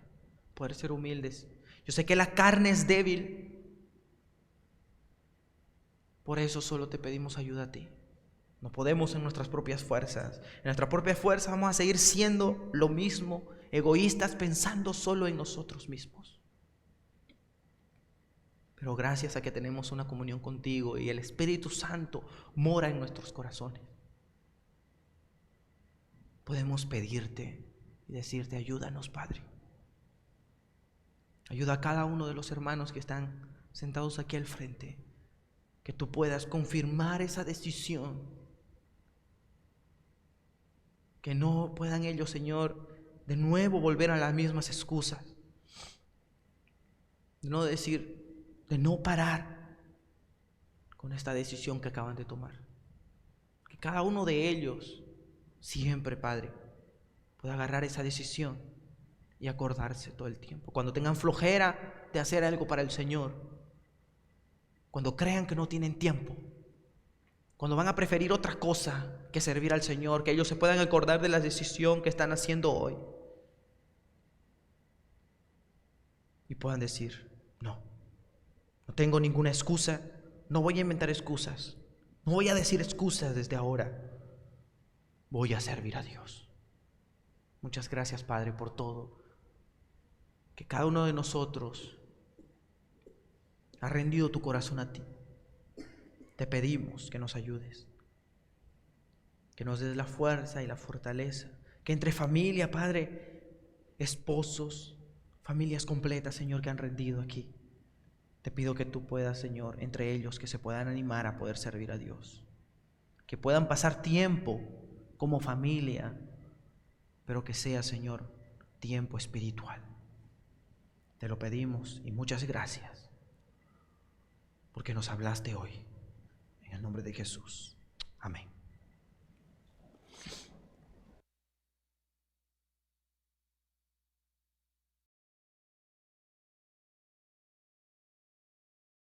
poder ser humildes. Yo sé que la carne es débil, por eso solo te pedimos ayuda a ti. No podemos en nuestras propias fuerzas. En nuestra propia fuerza vamos a seguir siendo lo mismo, egoístas, pensando solo en nosotros mismos. Pero gracias a que tenemos una comunión contigo y el Espíritu Santo mora en nuestros corazones, podemos pedirte y decirte, ayúdanos, Padre. Ayuda a cada uno de los hermanos que están sentados aquí al frente, que tú puedas confirmar esa decisión. Que no puedan ellos, Señor, de nuevo volver a las mismas excusas. De no decir, de no parar con esta decisión que acaban de tomar. Que cada uno de ellos siempre, Padre, pueda agarrar esa decisión y acordarse todo el tiempo. Cuando tengan flojera de hacer algo para el Señor, cuando crean que no tienen tiempo, cuando van a preferir otra cosa que servir al Señor, que ellos se puedan acordar de la decisión que están haciendo hoy y puedan decir, no tengo ninguna excusa, no voy a inventar excusas, no voy a decir excusas desde ahora, voy a servir a Dios. Muchas gracias, Padre, por todo, que cada uno de nosotros ha rendido tu corazón a ti. Te pedimos que nos ayudes, que nos des la fuerza y la fortaleza, que entre familia, Padre, esposos, familias completas, Señor, que han rendido aquí, te pido que tú puedas, Señor, entre ellos, que se puedan animar a poder servir a Dios, que puedan pasar tiempo como familia, pero que sea, Señor, tiempo espiritual. Te lo pedimos y muchas gracias, porque nos hablaste hoy. En el nombre de Jesús. Amén.